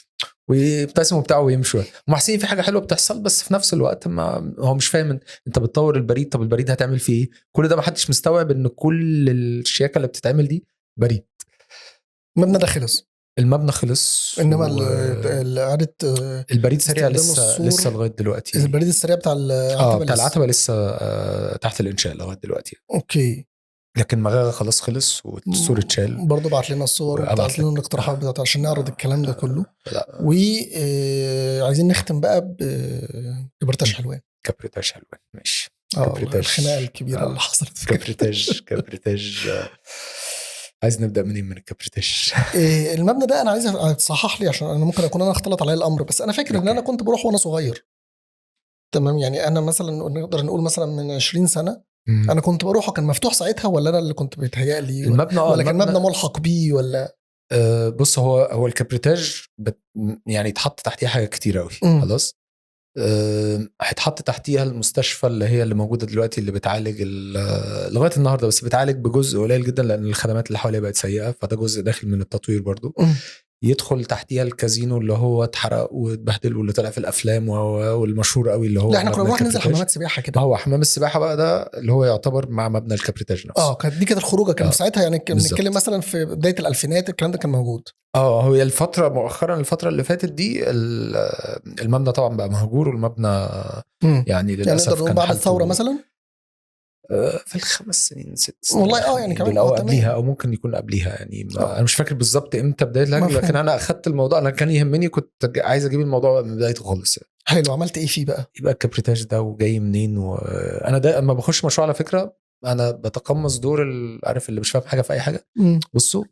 ويبتسموا بتاعه ويمشوا. هم حاسين في حاجه حلوه بتحصل، بس في نفس الوقت ما هو مش فاهم انت بتطور البريد. طب البريد هتعمل فيه ايه؟ كل ده ما حدش مستوعب ان كل الشياكه اللي بتتعمل دي بريد. المبنى ده خلص، المبنى خلص، انما اعاده البريد سريع لسه لغايه دلوقتي. البريد السريع بتاع العتبه بتاع العتبه لسه تحت الانشاء لغايه دلوقتي. اوكي. لكن مغاغه خلاص خلص والسور اتشال. برضه بعت لنا الصور وبعت لنا الاقتراحات بتاعته عشان نعرض الكلام ده كله. وعايزين نختم بقى بكبريتاج حلوان. كبريتاج حلوان ماشي. الخناقه الكبيره اللي حصلت في كبريتاج عايز نبدا منين من الكبريتاج؟ المبنى ده انا عايز تصحح لي عشان انا ممكن اكون انا اختلط عليا الامر، بس انا فاكر ان انا كنت بروح وانا صغير. تمام، يعني انا مثلا نقدر نقول مثلا من 20 سنه انا كنت بروح وكان مفتوح ساعتها، ولا انا اللي كنت بيتهيأ لي المبنى ولا كان مبنى ملحق بيه ولا بص، هو الكبريتاج يعني اتحط تحتيه حاجات كتير قوي. خلاص هيتحط تحتيها المستشفى اللي موجوده دلوقتي، اللي بتعالج لغايه النهارده، بس بتعالج بجزء قليل جدا لان الخدمات اللي حواليها بقت سيئه، فده جزء داخل من التطوير برضو. يدخل تحتيها الكازينو اللي هو اتحرق واتبهدل واللي طلع في الافلام والمشهور قوي اللي هو لا احنا كنا بنروح ننزل حمامات سباحه كده. هو حمام السباحه بقى ده اللي هو يعتبر مع مبنى الكبريتاج نفسه. كانت دي كانت الخروجه كان ساعتها، يعني بنتكلم مثلا في بدايه الالفينات الكلام ده كان موجود. هو الفتره مؤخرا، الفتره اللي فاتت دي المبنى طبعا بقى مهجور، والمبنى يعني للاسف كان بعد الثوره مثلا في ال5 سنين 6 سنين والله يعني كمان او قبليها او ممكن يكون قبليها يعني. انا مش فاكر بالظبط امتى بدايه الهجر، لكن انا اخدت الموضوع. انا كان يهمني، كنت عايز اجيب الموضوع من بدايته خالص يعني. حلو. عملت ايه فيه بقى؟ يبقى الكبريتاج ده وجاي منين؟ وانا ده اما بخش مشروع على فكره انا بتقمص دور عارف اللي مش فاهم حاجه في اي حاجه. بصوا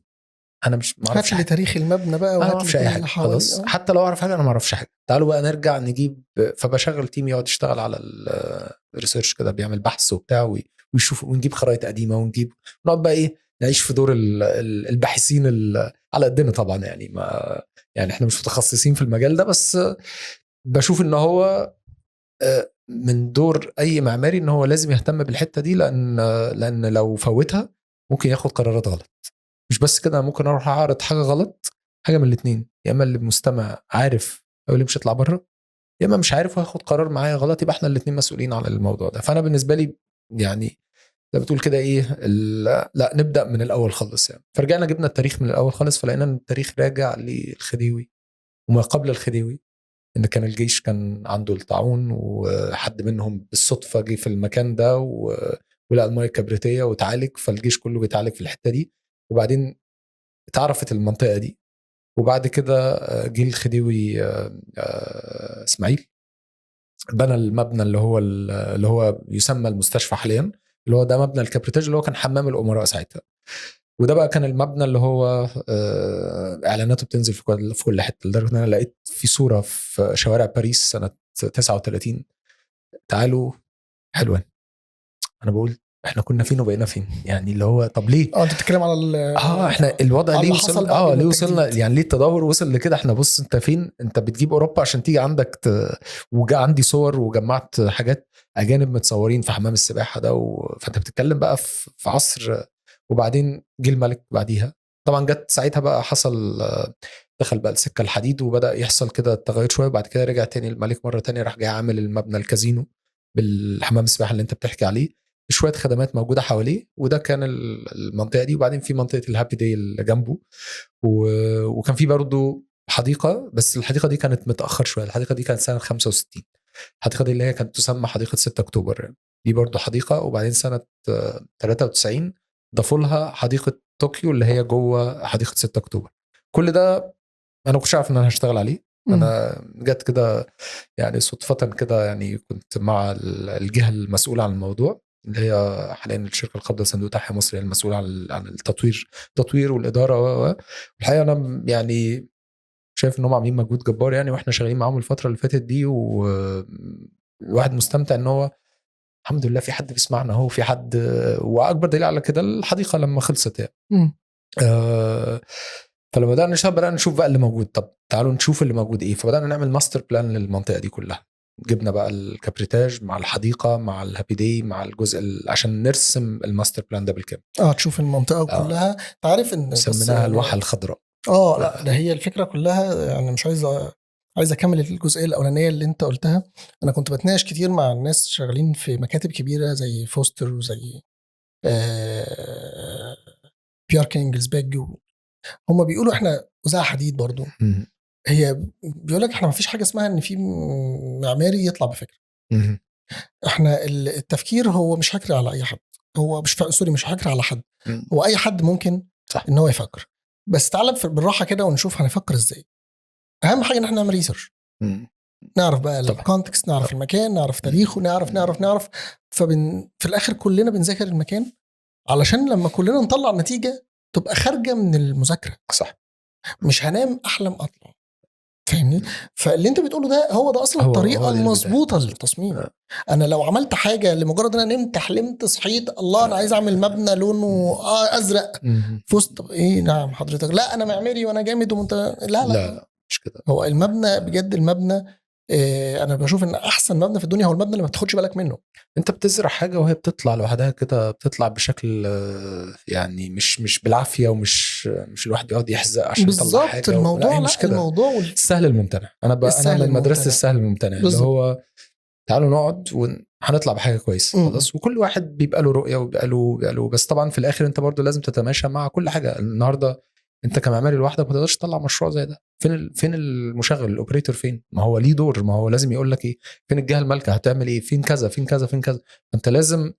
انا مش معرفش حاجه تاريخ المبنى بقى، وهات لي اي حاجه خلاص. حتى لو اعرف حاجه انا ما اعرفش حاجه، تعالوا بقى نرجع نجيب. فبشغل تيم يقعد يشتغل على الريسيرش كده، بيعمل بحث وبتاع ويشوف، ونجيب خرائط قديمه نقعد بقى ايه، نعيش في دور الباحثين على قدنا طبعا يعني. ما يعني احنا مش متخصصين في المجال ده، بس بشوف ان هو من دور اي معماري ان هو لازم يهتم بالحته دي، لان لو فوتها ممكن ياخد قرارات غلط. مش بس كده، ممكن اروح اعرض حاجه غلط، حاجه من الاثنين، يا اما اللي المستمع عارف او اللي مش هيطلع بره، يا اما مش عارف وهياخد قرار معايا غلط، يبقى احنا الاثنين مسؤولين على الموضوع ده. فانا بالنسبه لي يعني زي بتقول كده ايه، لا نبدا من الاول خالص يعني. فرجعنا جبنا التاريخ من الاول خالص، فلقينا ان التاريخ راجع للخديوي وما قبل الخديوي، ان كان الجيش كان عنده الطاعون، وحد منهم بالصدفه جه في المكان ده ولقى الميه الكبريتيه وتعالج، فالجيش كله بيتعالج في الحته دي. وبعدين اتعرفت المنطقه دي، وبعد كده جه الخديوي اسماعيل بنى المبنى اللي هو يسمى المستشفى حاليا، اللي هو ده مبنى الكابريتاج اللي هو كان حمام الأمراء ساعتها. وده بقى كان المبنى اللي هو اعلاناته بتنزل في كل حته، لدرجه ان انا لقيت في صوره في شوارع باريس سنه 39 تعالوا حلوان. انا بقول احنا كنا فين وبقينا فين، يعني اللي هو طب ليه انت بتتكلم على احنا الوضع ليه وصلنا ليه وصلنا، يعني ليه التدهور وصل لكده. احنا بص انت فين، انت بتجيب اوروبا عشان تيجي عندك وجا عندي صور وجمعت حاجات اجانب متصورين في حمام السباحه ده فانت بتتكلم بقى في عصر. وبعدين جه الملك بعديها طبعا، جت ساعتها بقى حصل دخل بقى السكه الحديد وبدا يحصل كده التغير شويه. وبعد كده رجع تاني الملك مره تانية، راح جاي عامل المبنى الكازينو بالحمام السباحه اللي انت بتحكي عليه، شويه خدمات موجوده حواليه. وده كان المنطقه دي. وبعدين في منطقه الهابي داي اللي جنبه، وكان في برضه حديقه، بس الحديقه دي كانت متاخر شويه. الحديقه دي كانت سنه 65. الحديقه دي اللي هي كانت تسمى حديقه 6 اكتوبر دي برضه حديقه. وبعدين سنه 93 ضافوا لها حديقه طوكيو اللي هي جوه حديقه 6 اكتوبر. كل ده انا كنتش عارف ان انا هشتغل عليه. انا جت كده يعني صدفه كده، يعني كنت مع الجهه المسؤوله عن الموضوع اللي هي حاليا الشركه القابضه لصندوق تحيا مصر، المسؤوله عن التطوير والاداره. والحقيقه انا يعني شايف انهم عاملين مجهود جبار يعني، واحنا شغالين معاهم الفتره اللي فاتت دي. والواحد مستمتع ان هو الحمد لله في حد بيسمعنا اهو، في حد. واكبر دليل على كده الحديقه لما خلصت يعني. فلما بدأنا نشتغل بدأنا نشوف بقى اللي موجود. طب تعالوا نشوف اللي موجود ايه. فبدأنا نعمل ماستر بلان للمنطقة دي كلها. جبنا بقى الكابريتاج مع الحديقة مع الهابي داي مع الجزء عشان نرسم الماستر بلان ده بالكامل. تشوف المنطقة كلها. تعرف ان سميناها الواحة الخضراء. لا ده هي الفكرة كلها. يعني مش عايز اكمل الجزئية الأولانية اللي انت قلتها. انا كنت بتناقش كتير مع الناس شغالين في مكاتب كبيرة زي فوستر وزي بيارك انجلزبيج. هم بيقولوا احنا وزع حديد برضو. هي بيقول لك احنا ما فيش حاجه اسمها ان في معماري يطلع بفكره. احنا التفكير هو مش حكر على اي حد. هو مش حكر على حد. هو اي حد ممكن صح. ان هو يفكر، بس تعالى بالراحه كده ونشوف هنفكر ازاي. اهم حاجه ان احنا نعمل ريسيرش، نعرف بقى الكونتكست، نعرف المكان، نعرف تاريخه، نعرف. في الاخر كلنا بنذاكر المكان علشان لما كلنا نطلع نتيجه تبقى خارجه من المذاكره. صح. مش هنام احلم اطلع، فاهمني؟ فاللي انت بتقوله ده هو ده اصلا الطريقه المظبوطه للتصميم. انا لو عملت حاجه لمجرد ان انا نمت حلمت صحيت الله انا عايز اعمل مبنى لونه ازرق في وسط ايه، نعم حضرتك، لا انا معماري وانا جامد لا مش كده. هو المبنى بجد المبنى انا بشوف ان احسن مبنى في الدنيا هو المبنى اللي ما بتاخدش بالك منه. انت بتزرع حاجه وهي بتطلع لوحدها كده، بتطلع بشكل يعني مش بالعافيه، ومش الواحد بيقعد يحزق عشان يطلع حاجه. الموضوع مش كده. الموضوع السهل الممتنع. انا من مدرسه السهل الممتنع اللي هو تعالوا نقعد وهنطلع بحاجه كويسه خلاص. وكل واحد بيبقى له رؤيه وبيبقى له بس طبعا في الاخر انت برضو لازم تتماشى مع كل حاجه. النهارده انت كمعماري لوحدك ما تقدرش تطلع مشروع زي ده. فين المشغل الاوبريتور؟ فين؟ ما هو ليه دور، ما هو لازم يقول لك ايه، فين الجهه المالكه هتعمل ايه، فين كذا فين كذا فين كذا. انت لازم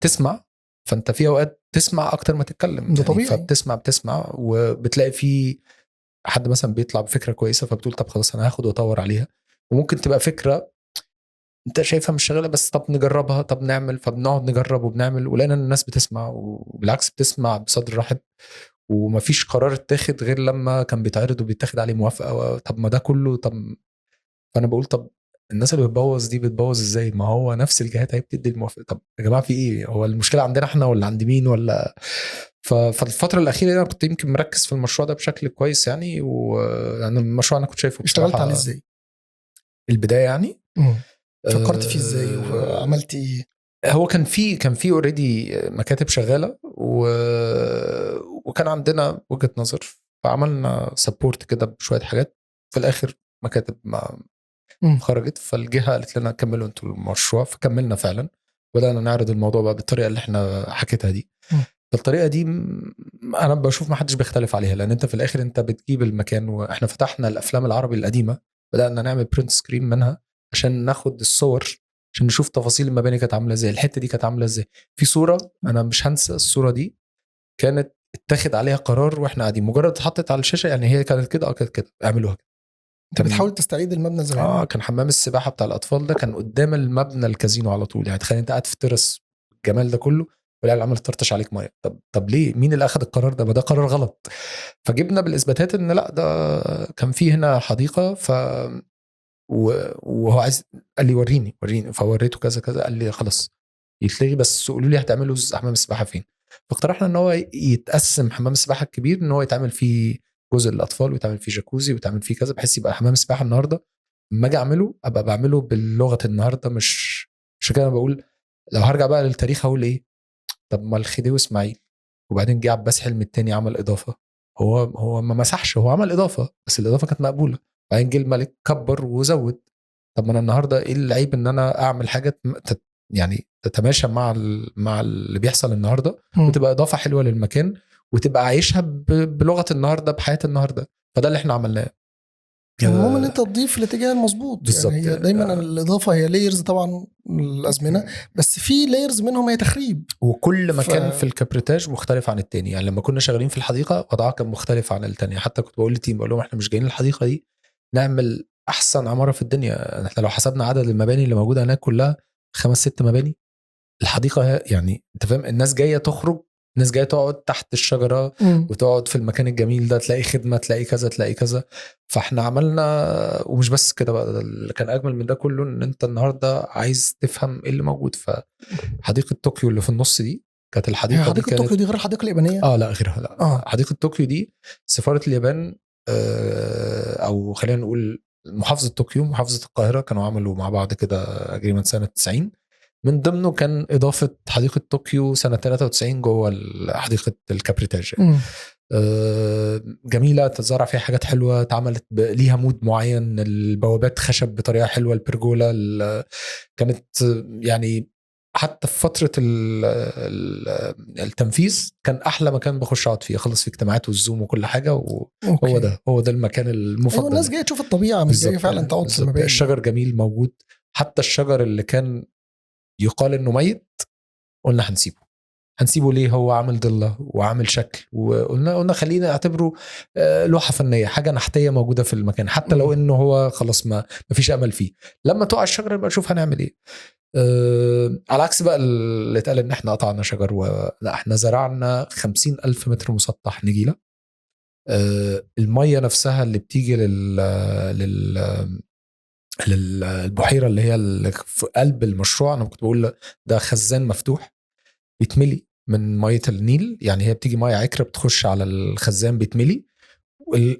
تسمع. فانت في اوقات تسمع اكتر ما تتكلم ده طبيعي. فبتسمع وبتلاقي في حد مثلا بيطلع بفكره كويسه فبتقول طب خلاص انا هاخد واطور عليها. وممكن تبقى فكره انت شايفها مش شغاله بس طب نجربها، طب نعمل. فبنقعد نجرب وبنعمل ولقينا ان الناس بتسمع، وبالعكس بتسمع بصدر رحب. ومفيش قرار اتاخد غير لما كان بيتعرض وبيتاخد عليه موافقه. طب ما ده كله طب. فانا بقول طب الناس اللي بتبوظ دي بتبوظ ازاي؟ ما هو نفس الجهات هي بتدي الموافقه. طب يا جماعه في ايه؟ هو المشكله عندنا احنا ولا عند مين ولا؟ فالفتره الاخيره انا كنت يمكن مركز في المشروع ده بشكل كويس يعني. ويعني المشروع انا كنت شايفه اشتغلت عليه ازاي البدايه يعني. فكرت فيه ازاي وعملت ايه؟ هو كان في اوريدي مكاتب شغاله وكان عندنا وجهه نظر فعملنا سبورت كده بشويه حاجات. في الاخر مكاتب ما خرجت، فالجهه قالت لنا كملوا انتوا المشروع. فكملنا فعلا. بدأنا نعرض الموضوع بقى بالطريقه اللي احنا حكيتها دي. الطريقه دي انا بشوف ما حدش بيختلف عليها، لان انت في الاخر انت بتجيب المكان. واحنا فتحنا الافلام العربي القديمه، بدأنا نعمل برنت سكرين منها عشان ناخد الصور عشان نشوف تفاصيل المباني كانت عامله ازاي، الحته دي كانت عامله ازاي. في صوره انا مش هنسى الصوره دي، كانت اتاخد عليها قرار واحنا قاعدين، مجرد اتحطت على الشاشه يعني هي كانت كده كانت كده اعملوها كده. انت بتحاول تستعيد المبنى زمان. كان حمام السباحه بتاع الاطفال ده كان قدام المبنى الكازينو على طول. يعني تخيل انت قاعد في ترس الجمال ده كله والعيال عمال تطرطش عليك ميه. طب ليه؟ مين اللي اخذ القرار ده؟ ما ده قرار غلط. فجبنا بالاثباتات ان لا، ده كان فيه هنا حديقه وهو عايز، قال لي وريني، فوريته كذا كذا، قال لي خلاص يتلغي، بس قولوا لي هتعملوا حمام السباحه فين. فاقترحنا ان هو يتقسم حمام السباحه الكبير ان هو يتعمل فيه جزء للاطفال ويتعمل فيه جاكوزي ويتعمل فيه كذا، بحيث يبقى حمام السباحه النهارده لما اجي اعمله ابقى بعمله باللغه النهارده. مش كده. بقول لو هرجع بقى للتاريخ هقول ايه؟ طب ما الخديوي اسماعيل وبعدين جه عباس حلمي التاني عمل اضافه، هو ما مسحش، هو عمل اضافه بس الاضافه كانت مقبوله. بعدين جه الملك كبر وزود. طب ما انا النهارده ايه العيب ان انا اعمل حاجه يعني تتماشى مع اللي بيحصل النهارده وتبقى اضافه حلوه للمكان وتبقى عايشها بلغه النهارده بحياه النهارده. فده اللي احنا عملناه. المهم ان انت تضيف الاتجاه المظبوط. يعني هي دايما الاضافه هي لايرز طبعا الازمنه، بس في لايرز منهم هي تخريب. وكل مكان في الكابريتاج مختلف عن التاني. يعني لما كنا شغالين في الحديقه وضعها كان مختلف عن التانية. حتى كنت بقول للتيم، بقول لهم احنا مش جايين الحديقه دي نعمل احسن عماره في الدنيا. احنا لو حسبنا عدد المباني اللي موجوده هناك كلها 5-6 مباني. الحديقه يعني انت فاهم، الناس جايه تخرج، الناس جايه تقعد تحت الشجره وتقعد في المكان الجميل ده، تلاقي خدمه، تلاقي كذا تلاقي كذا. فاحنا عملنا، ومش بس كده بقى، اللي كان اجمل من ده كله ان انت النهارده عايز تفهم ايه اللي موجود. فحديقه طوكيو اللي في النص دي كانت الحديقه دي، كانت طوكيو دي غير الحديقه اليابانيه. لا غيرها، لا. حديقه طوكيو دي سفاره اليابان، او خلينا نقول محافظه طوكيو محافظه القاهره كانوا عملوا مع بعض كده اجريمنت سنه 90. من ضمنه كان إضافة حديقة طوكيو سنة 93 جوه حديقة الكابريتاج. جميلة، تتزرع فيها حاجات حلوة، اتعملت ليها مود معين، البوابات خشب بطريقة حلوة، البرجولة كانت يعني حتى في فترة التنفيذ كان أحلى مكان بخش أقعد فيه، أخلص في اجتماعات والزوم وكل حاجة. هو ده المكان المفضل. أيوة، الناس جاية تشوف الطبيعة، مش جاية فعلا تقعد في المباني. الشجر جميل موجود، حتى الشجر اللي كان يقال انه ميت قلنا هنسيبه ليه؟ هو عامل ضلة وعامل شكل، وقلنا خلينا نعتبره لوحة فنية، حاجة نحتية موجودة في المكان، حتى لو انه هو خلاص ما فيش امل فيه. لما تقع الشجرة يبقى نشوف هنعمل ايه. على عكس بقى اللي اتقال ان احنا قطعنا شجر لا، احنا زرعنا 50,000 متر مسطح نجيلة. المية نفسها اللي بتيجي للبحيرة اللي هي في قلب المشروع، أنا كنت بقول ده خزان مفتوح بيتملي من مية النيل. يعني هي بتيجي مية عكرة بتخش على الخزان بيتملي.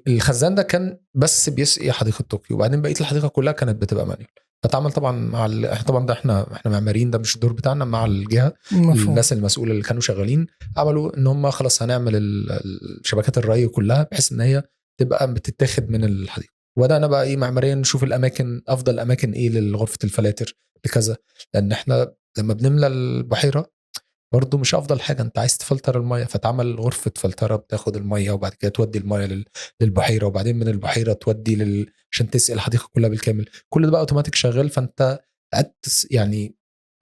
الخزان ده كان بس بيسقي حديقة طوكيو، وبعدين بقية الحديقة كلها كانت بتبقى مانيول. فتعمل طبعا مع طبعا ده احنا معماريين، ده مش الدور بتاعنا، مع الجهة الناس المسؤولة اللي كانوا شغالين عملوا ان هم خلاص هنعمل الشبكات الري كلها بحيث ان هي تبقى بتتاخد من الحديقة. وبدأنا بقى ايه معماريا نشوف الاماكن، افضل اماكن ايه لغرفة الفلاتر لكذا. لان احنا لما بنملى البحيرة برضو مش افضل حاجة، انت عايز تفلتر المية، فتعمل غرفة فلترة بتاخد المية وبعد كده تودي المية للبحيرة، وبعدين من البحيرة تودي عشان تسقي الحديقة كلها بالكامل. كل ده بقى اوتوماتيك شغال. فانت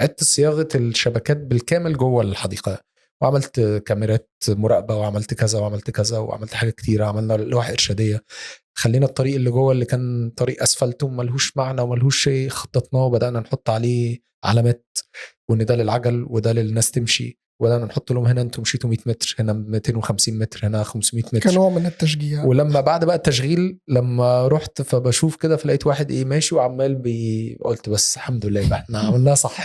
عدت صياغة الشبكات بالكامل جوه الحديقة، وعملت كاميرات مراقبة، وعملت كذا وعملت كذا وعملت حاجة كتيرة. عملنا لوح إرشادية، خلينا الطريق اللي جوه اللي كان طريق أسفلت وملهوش معنى وملهوش شيء خططناه وبدأنا نحط عليه علامات، وإن ده للعجل وده للناس تمشي، وبدأنا نحط لهم هنا انتم مشيتوا 100 متر، هنا 250 متر، هنا 500 متر، كنوع من التشجيع. ولما بعد بقى التشغيل لما رحت فبشوف كده فلقيت واحد ماشي وعمال قلت بس الحمد لله بقى احنا عملناها صح.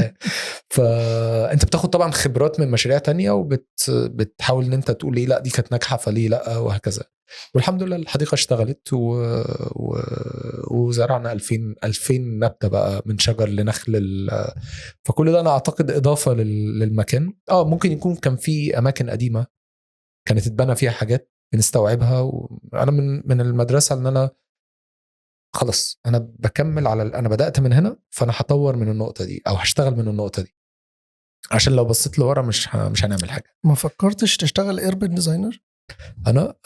فانت بتاخد طبعا خبرات من مشاريع تانية وبتحاول ان انت تقول لا دي كانت ناجحة فليه لا، وهكذا. والحمد لله الحديقة اشتغلت وزرعنا 2000 نبتة بقى من شجر لنخل. فكل ده انا اعتقد اضافة للمكان. ممكن يكون كان في اماكن قديمة كانت اتبنى فيها حاجات بنستوعبها. وانا من المدرسة ان انا خلاص انا بكمل على انا بدأت من هنا، فانا هطور من النقطة دي او هشتغل من النقطة دي، عشان لو بصيت لورا مش هنعمل حاجة. ما فكرتش تشتغل ايربن ديزاينر؟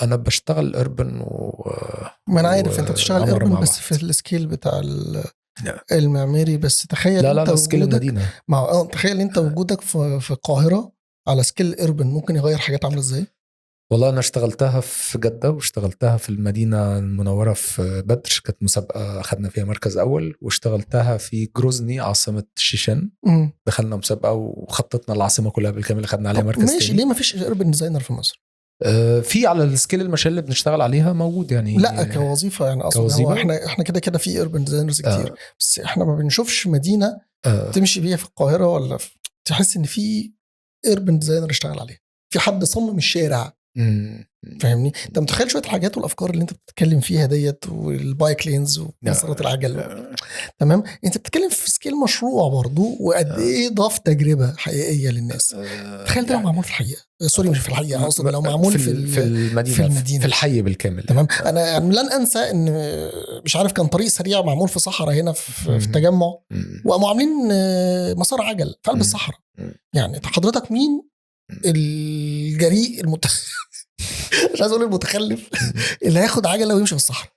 انا بشتغل اربن ما انا عارف انت بتشتغل اربن بس في السكيل بتاع المعماري. بس تخيل انت سكيل المدينة. تخيل انت وجودك في القاهرة على سكيل اربن ممكن يغير حاجات عاملة ازاي. والله انا اشتغلتها في جدة واشتغلتها في المدينة المنورة في بدر، كانت مسابقة خدنا فيها مركز اول، واشتغلتها في جروزني عاصمة الشيشان، دخلنا مسابقة وخططنا العاصمة كلها بالكامل، خدنا عليها مركز ماشي. ليه ما فيش urban designer في مصر؟ في على السكيل المشاريع اللي بنشتغل عليها موجود يعني. لا كوظيفة يعني اصلا هو احنا كده في urban designers كتير، بس احنا ما بنشوفش مدينة تمشي بيها في القاهرة ولا تحس ان في urban designer اشتغل عليها، في حد صمم الشارع. فاهمني؟ انت متخيل شويه الحاجات والافكار اللي انت بتتكلم فيها ديت، والبايك لينز ومسارات العجل تمام، انت بتتكلم في سكيل مشروع برضو، وقد ايه ضاف تجربه حقيقيه للناس. تخيل ده لو معمول في الحقيقه، سوري مش في الحقيقه، اقصد لو معمول في المدينه في الحي بالكامل. تمام. انا يعني لن انسى ان مش عارف كان طريق سريع معمول في صحراء هنا في التجمع، وقاموا عاملين مسار عجل في قلب الصحراء. يعني حضرتك مين الجريء مش عايز اقول المتخلف اللي هياخد عجله ويمشي في الصحراء؟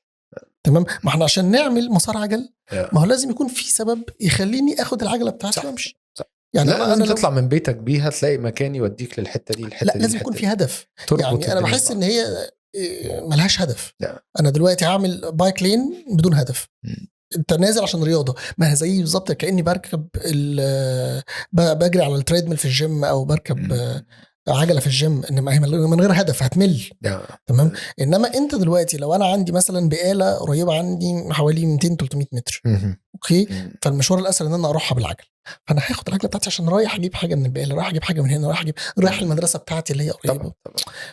تمام. ما احنا عشان نعمل مسار عجل ما هو لازم يكون في سبب يخليني اخد العجله بتاعتي وامشي. يعني لازم تطلع من بيتك بيها تلاقي مكان يوديك للحته دي لا لازم يكون في هدف. يعني انا بحس ان هي ملهاش هدف. انا دلوقتي هعمل بايك لين بدون هدف، انت نازل عشان رياضه، ما هي زي بالظبط كاني بركب بجري على التريدميل في الجيم، او بركب عجله في الجيم، انما هي من غير هدف هتمل. تمام. انما انت دلوقتي لو انا عندي مثلا بقاله قريبه عندي حوالي 200-300 متر، اوكي، فالمشوار الاسهل ان انا اروحها بالعجل، فانا هاخد العجله بتاعتي عشان رايح اجيب حاجه من البقاله، رايح اجيب حاجه من هنا، رايح المدرسه بتاعتي اللي هي قريبه.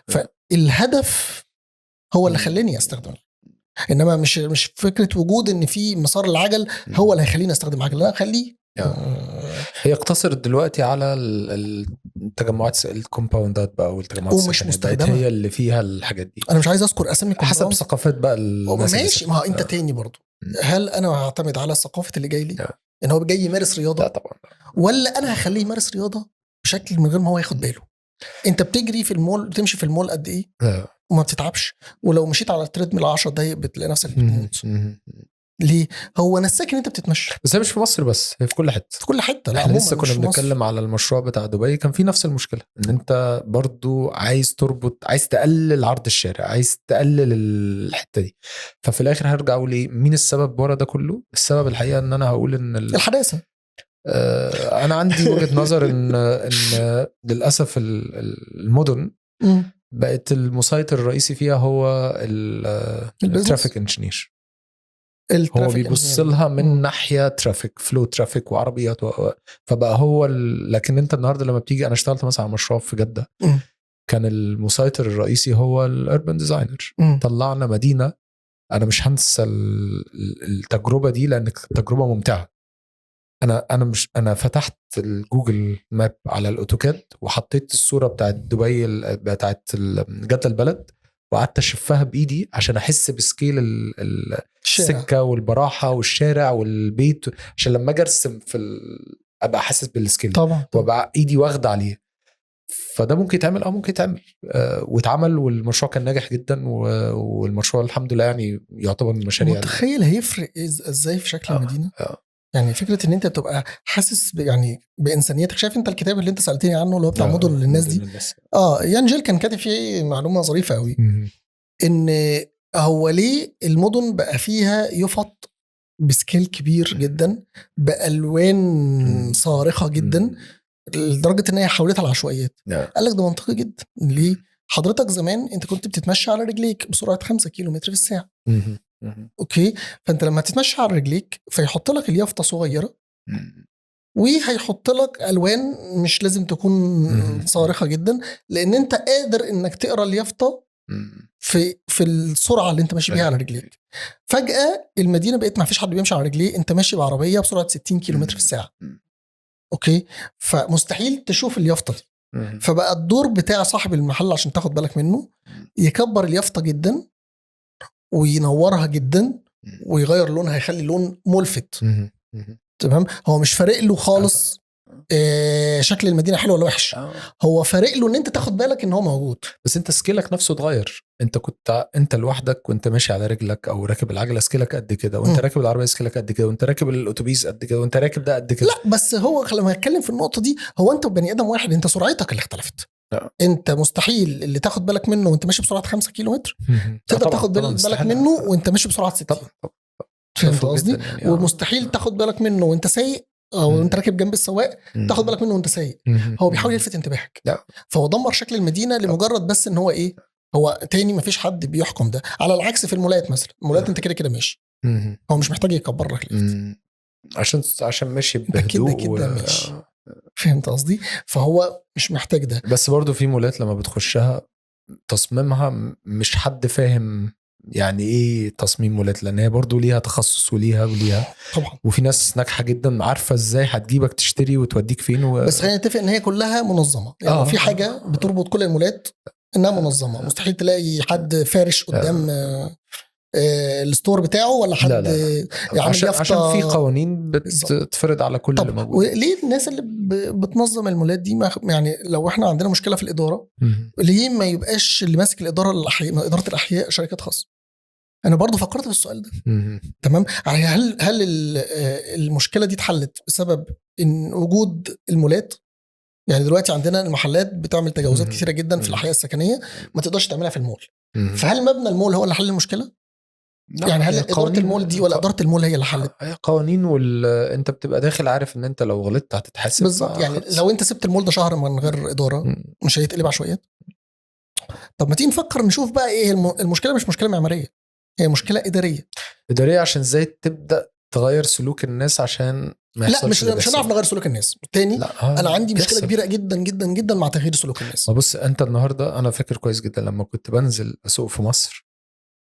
فالهدف هو اللي خلاني استخدم، انما مش فكره وجود ان في مسار العجل هو اللي هيخليني استخدم عجل. لا خليه هي اقتصرت دلوقتي على التجمعات الكومباوندات بقى، والتجمعات ومش مستخدمه هي اللي فيها الحاجات دي. انا مش عايز اذكر اسامي حسب ثقافات بقى الناس. ماشي. ما هو انت تاني برضو، هل انا هعتمد على ثقافه اللي جاي لي ان هو جاي يمارس رياضه؟ لا طبعا. ولا انا هخليه يمارس رياضه بشكل من غير ما هو ياخد باله؟ انت بتجري في المول، بتمشي في المول قد ايه وما بتتعبش، ولو مشيت على التريدميل 10 دقايق بتلاقي نفسك بتموت. ليه؟ هو نساك ان انت بتتمشى. بس هي مش في مصر بس، هي في كل حته. في كل حته. لا لسه كنا بنتكلم على المشروع بتاع دبي، كان في نفس المشكله، ان انت برضو عايز تربط، عايز تقلل عرض الشارع، عايز تقلل الحته دي. ففي الاخر هرجع اقول ايه مين السبب ورا ده كله؟ السبب الحقيقه ان انا هقول ان الحداثه. انا عندي وجهه نظر ان للاسف المدن بقت المسيطر الرئيسي فيها هو الترافيك انجينير. هو بيبص لها من ناحيه ترافيك، فلو ترافيك وعربيات فبقى هو لكن انت النهارده لما بتيجي، انا اشتغلت مثلا على مشروع في جده كان المسيطر الرئيسي هو الاربن ديزاينر. طلعنا مدينه، انا مش هنسى التجربه دي لان تجربه ممتعه. انا فتحت الجوجل ماب على الاوتوكاد وحطيت الصوره بتاعت دبي بتاعت جده البلد، وقعدت اشفها بايدي عشان احس بسكيل السكه والبراحه والشارع والبيت، عشان لما اجي ارسم ابقى حاسس بالسكيل طبعا، وابقى ايدي واخده عليه. فده ممكن يتعمل ممكن يتعمل واتعمل، والمشروع كان ناجح جدا، والمشروع الحمد لله يعني يعتبر من المشاريع. متخيل هيفرق ازاي في شكل المدينه؟ يعني فكره ان انت تبقى حاسس يعني بانسانيتك. شايف انت الكتاب اللي انت سالتني عنه اللي هو بتاع مدن للناس دي؟ يانجيل كان كاتب فيه معلومه ظريفه قوي، ان هو ليه المدن بقى فيها يفط بسكيل كبير جدا بالوان صارخه جدا لدرجه ان هي حولتها العشوائيات. قال لك ده منطقي جدا. ليه؟ حضرتك زمان انت كنت بتتمشى على رجليك بسرعه 5 كيلومتر في الساعه. اوكي، فانت لما تتمشى على رجليك فيحط لك اليافطه صغيره، وهيحط لك الوان مش لازم تكون صارخه جدا، لان انت قادر انك تقرا اليافطه في السرعه اللي انت ماشي بيها على رجليك. فجاه المدينه بقت ما فيش حد بيمشي على رجليه، انت ماشي بعربيه بسرعه 60 كيلومتر في الساعه. اوكي، فمستحيل تشوف اليافطه دي. فبقى الدور بتاع صاحب المحل عشان تاخد بالك منه يكبر اليافطه جدا وينورها جدا ويغير لونها، يخلي لون ملفت. تمام. هو مش فارق له خالص شكل المدينه حلو ولا وحش، هو فارق له ان انت تاخد بالك ان هو موجود. بس انت سكيلك نفسه اتغير. انت كنت لوحدك وانت ماشي على رجلك او راكب العجله سكيلك قد كده، وانت راكب العربيه سكيلك قد كده، وانت راكب الاتوبيس قد كده، وانت راكب ده قد كده. لا بس هو لما اتكلم في النقطه دي، هو انت بني ادم واحد، انت سرعتك اللي اختلفت. انت مستحيل اللي تاخد بالك منه وانت ماشي بسرعه 5 كيلومتر تقدر تاخد بالك منه وانت ماشي بسرعه 60. فهمت قصدي؟ يعني ومستحيل تاخد بالك منه وانت سايق او انت راكب جنب السواق تاخد بالك منه وانت سايق. هو بيحاول يلفت انتباهك، فهو دمر شكل المدينه لمجرد بس ان هو ايه، هو تاني مفيش حد بيحكم ده. على العكس في المولات مثلا، المولات انت كده ماشي، هو مش محتاج يكبر لك عشان ماشي بهدوء كده ماشي. فهمت قصدي؟ فهو مش محتاج ده. بس برضو في مولات لما بتخشها تصميمها مش حد فاهم يعني ايه تصميم مولات، لان هي برضو ليها تخصص وليها طبعا، وفي ناس ناجحه جدا عارفه ازاي هتجيبك تشتري وتوديك فين بس خلينا نتفق ان هي كلها منظمه. يعني في حاجه بتربط كل المولات انها منظمه. مستحيل تلاقي حد فارش قدام الستور بتاعه ولا حد لا. عشان في قوانين بتفرض على كل اللي موجود. وليه الناس اللي بتنظم المولات دي يعني لو احنا عندنا مشكله في الاداره، ليه ما يبقاش اللي ماسك الاداره اداره الاحياء شركات خاصه؟ انا برضو فكرت في السؤال ده. تمام. هل المشكله دي اتحلت بسبب ان وجود المولات؟ يعني دلوقتي عندنا المحلات بتعمل تجاوزات كثيره جدا في الاحياء السكنيه ما تقدرش تعملها في المول. فهل مبنى المول هو اللي حل المشكله؟ يعني هل اداره المول دي ولا اداره المول هي اللي حلت؟ قوانين انت بتبقى داخل عارف ان انت لو غلطت هتتحاسب بالظبط. يعني لو انت سبت المول ده شهر من غير اداره مش هيتقلب عشوائيات. طب ما تيجي نفكر نشوف بقى ايه المشكله. مش مشكله معماريه، هي مشكله اداريه عشان ازاي تبدا تغير سلوك الناس عشان ما يحصلش. لا مش هنعرف نغير سلوك الناس تاني. انا عندي مشكله كبيره جدا جدا جدا مع تغيير سلوك الناس. بص انت النهارده انا فاكر كويس جدا لما كنت بنزل اسوق في مصر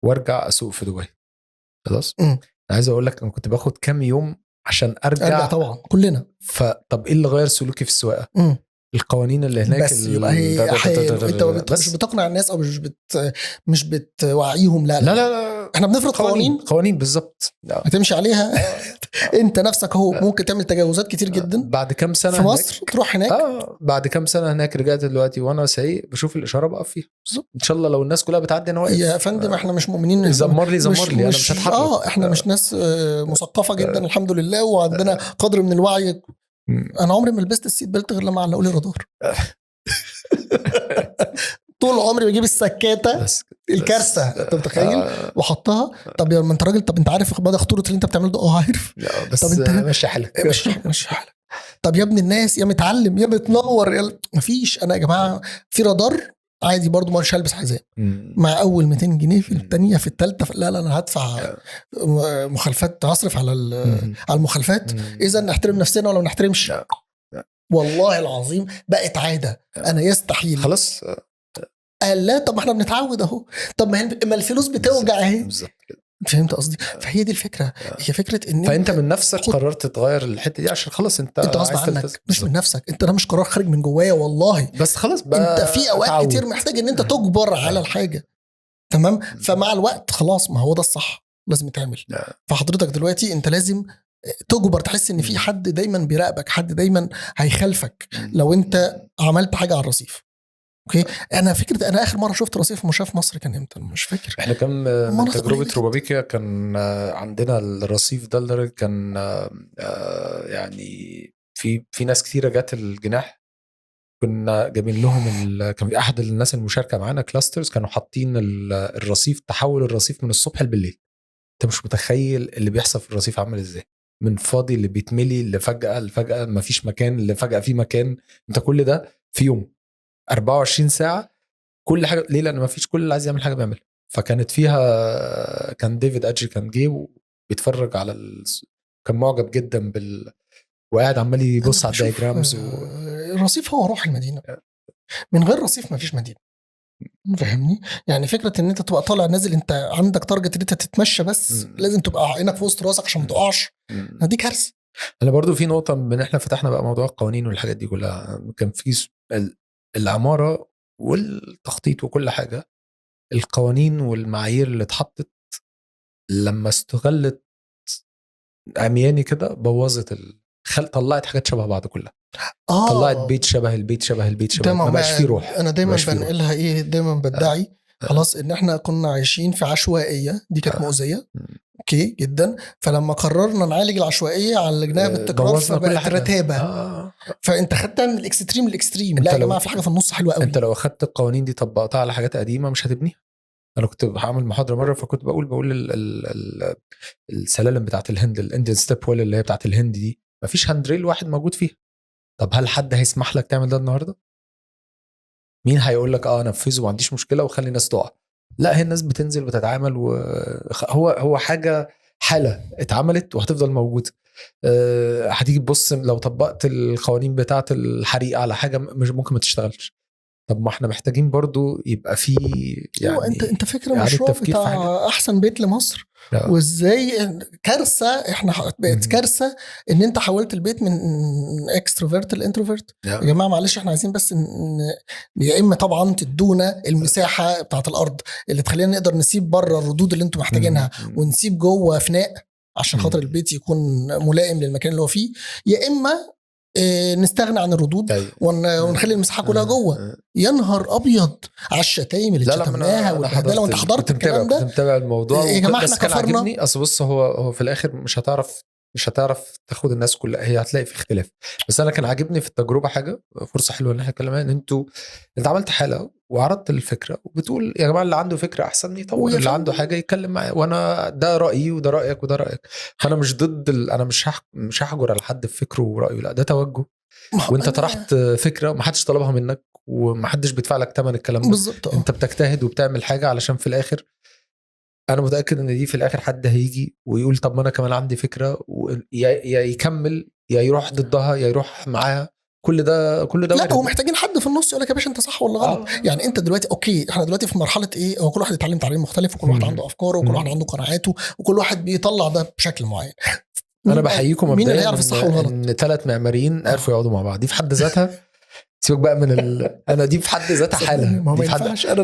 وارجع اسوق في دبي. خلاص عايز اقول لك انا كنت باخد كام يوم عشان ارجع طبعا كلنا. طب ايه اللي غير سلوكي في السواقه؟ القوانين اللي هناك. بس يبقى هي انت مش بتقنع الناس او مش بتوعيهم. لا احنا بنفرض قوانين بالظبط هتمشي عليها. انت نفسك هو ممكن تعمل تجاوزات كتير جدا. بعد كام سنه في مصر تروح هناك بعد كام سنه هناك رجعت دلوقتي وانا سايق بشوف الاشاره بقف فيها ان شاء الله. لو الناس كلها بتعدي انا واقف يا فندم. احنا مش مؤمنين. زمر لي انا مش هتحرك. احنا مش ناس مثقفه جدا الحمد لله وعندنا قدر من الوعي. انا عمري ما لبست السيت بيلت غير لما علقوا لي رادار. طول عمري بجيب السكاته الكارثه انت متخيل وحطها. طب يا ما انت راجل، طب انت عارف مدى خطوره اللي انت بتعمله ده؟ عارف. بس طب انت ماشي حالك ماشي حالك. طب يا ابن الناس يا متعلم يا متنور يا مفيش. انا يا جماعه في رادار عادي برضو مش هلبس حزام مع اول 200 جنيه في الثانيه في الثالثه. لا انا هدفع مخالفات، هصرف على المخالفات. اذا نحترم نفسنا ولا ما نحترمش؟ والله العظيم بقت عاده. انا يستحيل خلاص. قال لا. طب ما احنا بنتعود اهو. طب ما الفلوس بتوجع اهي. فهمت قصدي؟ فهي دي الفكره. هي فكره ان فانت من نفسك قررت تغير الحته دي عشان خلاص انت غصب عنك مش من نفسك. انت ده مش قرار خارج من جوايا والله. بس خلاص بقى انت في اوقات كتير محتاج ان انت تجبر على الحاجه. تمام. فمع الوقت خلاص ما هو ده الصح لازم يتعمل. فحضرتك دلوقتي انت لازم تجبر تحس ان في حد دايما بيراقبك، حد دايما هيخالفك لو انت عملت حاجه على الرصيف. اوكي. انا اخر مره شفت رصيف مشاة في مصر كان امتى مش فاكر. احنا كان من تجربه روبابيكيا كان عندنا الرصيف ده كان يعني في ناس كثيره جات الجناح. كنا جايبين لهم كان احد الناس المشاركه معانا كلاسترز كانوا حاطين الرصيف، تحول الرصيف من الصبح بالليل. انت مش متخيل اللي بيحصل في الرصيف عامل ازاي، من فاضي اللي بيتملي اللي فجأة ما فيش مكان اللي فجأة في مكان. انت كل ده في يوم 24 ساعة كل حاجة. ليه؟ لأن ما فيش كل اللي عايز يعمل حاجة بيعمل. فكانت فيها كان ديفيد أدجي كان جه وبيتفرج على كان معجب جدا وقاعد عمال يبص على الدايجرامز الرصيف هو روح المدينة. من غير رصيف ما فيش مدينة. فهمني؟ يعني فكرة ان انت تبقى طالع نازل انت عندك تارجت ان انت تتمشى بس لازم تبقى عينك في وسط راسك عشان ما تقعش. دي كارثة. انا برضو في نقطة من احنا فتحنا بقى موضوع القوانين والحاجات دي كلها. كان في العمارة والتخطيط وكل حاجة، القوانين والمعايير اللي اتحطت لما استغلت عمياني كده بوظت طلعت حاجات شبه بعض كلها. طلعت بيت شبه البيت ما بقاش فيه روح. انا دايما بنقلها دايما بدعي خلاص ان احنا كنا عايشين في عشوائية. دي كانت مؤذية. اوكي جدا. فلما قررنا نعالج العشوائيه على جناب التكرار فبقت رتابه. فانت خدتها من الاكستريم للاكستريم. لا يا جماعه في حاجه في النص حلوه قوي. انت لو اخدت القوانين دي طبقتها على حاجات قديمه مش هتبنيها. انا كنت بعمل محاضره مره فكنت بقول السلالم بتاعت الهند، الانديان ستيب ويل اللي هي بتاعت الهند دي، مفيش هاندريل واحد موجود فيها. طب هل حد هيسمح لك تعمل ده النهارده؟ مين هيقول لك نفذه وما عنديش مشكله وخلي الناس تقع؟ لا، هي الناس بتنزل وتتعامل، وهو حاجه حاله اتعملت وهتفضل موجوده. هتيجي تبص لو طبقت القوانين بتاعه الحريق على حاجه مش ممكن ما تشتغلش. طب ما احنا محتاجين برضو يبقى في يعني انت فاكر المشروع بتاع احسن بيت لمصر وازاي كارثه؟ احنا بقت كارثه ان انت حولت البيت من اكستروفيرت لانتروفيرت. يا جماعه معلش احنا عايزين بس يا اما طبعا تدونا المساحه بتاعه الارض اللي تخلينا نقدر نسيب بره الردود اللي انتم محتاجينها ونسيب جوه فناء عشان خاطر البيت يكون ملائم للمكان اللي هو فيه، يا اما نستغنى عن الردود ونخلي المساحه كلها جوه. يا نهار ابيض على الشتايم اللي شتمناها والبهدله. وانت حضرت الكلام ده؟ متابع الموضوع يا جماعه احنا كفرنا. اصل بص هو في الاخر مش هتعرف تاخد الناس كلها، هي هتلاقي في اختلاف. بس انا كان عاجبني في التجربه حاجه، فرصه حلوه ان احنا نتكلم عنها، ان انت عملت حاله وعرضت الفكره وبتقول يا جماعه اللي عنده فكره احسن يطور، اللي عنده حاجه يتكلم معايا، وانا ده رايي وده رايك وده رايك. فانا مش ضد انا مش هحجر على حد بفكره ورايه، لا ده توجه. وانت طرحت فكره ومحدش طلبها منك ومحدش بيدفع لك ثمن الكلام ده بالظبط. انت بتجتهد وبتعمل حاجه علشان في الاخر انا متاكد ان دي في الاخر حد هيجي ويقول طب ما انا كمان عندي فكره، يا يكمل يا يروح ضدها يا يروح معاها. كل ده لا هو محتاجين حد في النص يقول لك يا باشا انت صح ولا غلط. يعني انت دلوقتي اوكي، احنا دلوقتي في مرحله ايه؟ هو كل واحد يتعلم تعليم مختلف، وكل واحد عنده افكاره، وكل واحد عنده قناعاته، وكل واحد بيطلع ده بشكل معين. انا بحييكم مين اللي هيعرف الصح والغلط؟ ان 3 معماريين عرفوا يقعدوا مع بعض، دي في حد ذاتها سيبك بقى من انا دي في حد ذاتها حاله. ما ينفعش. انا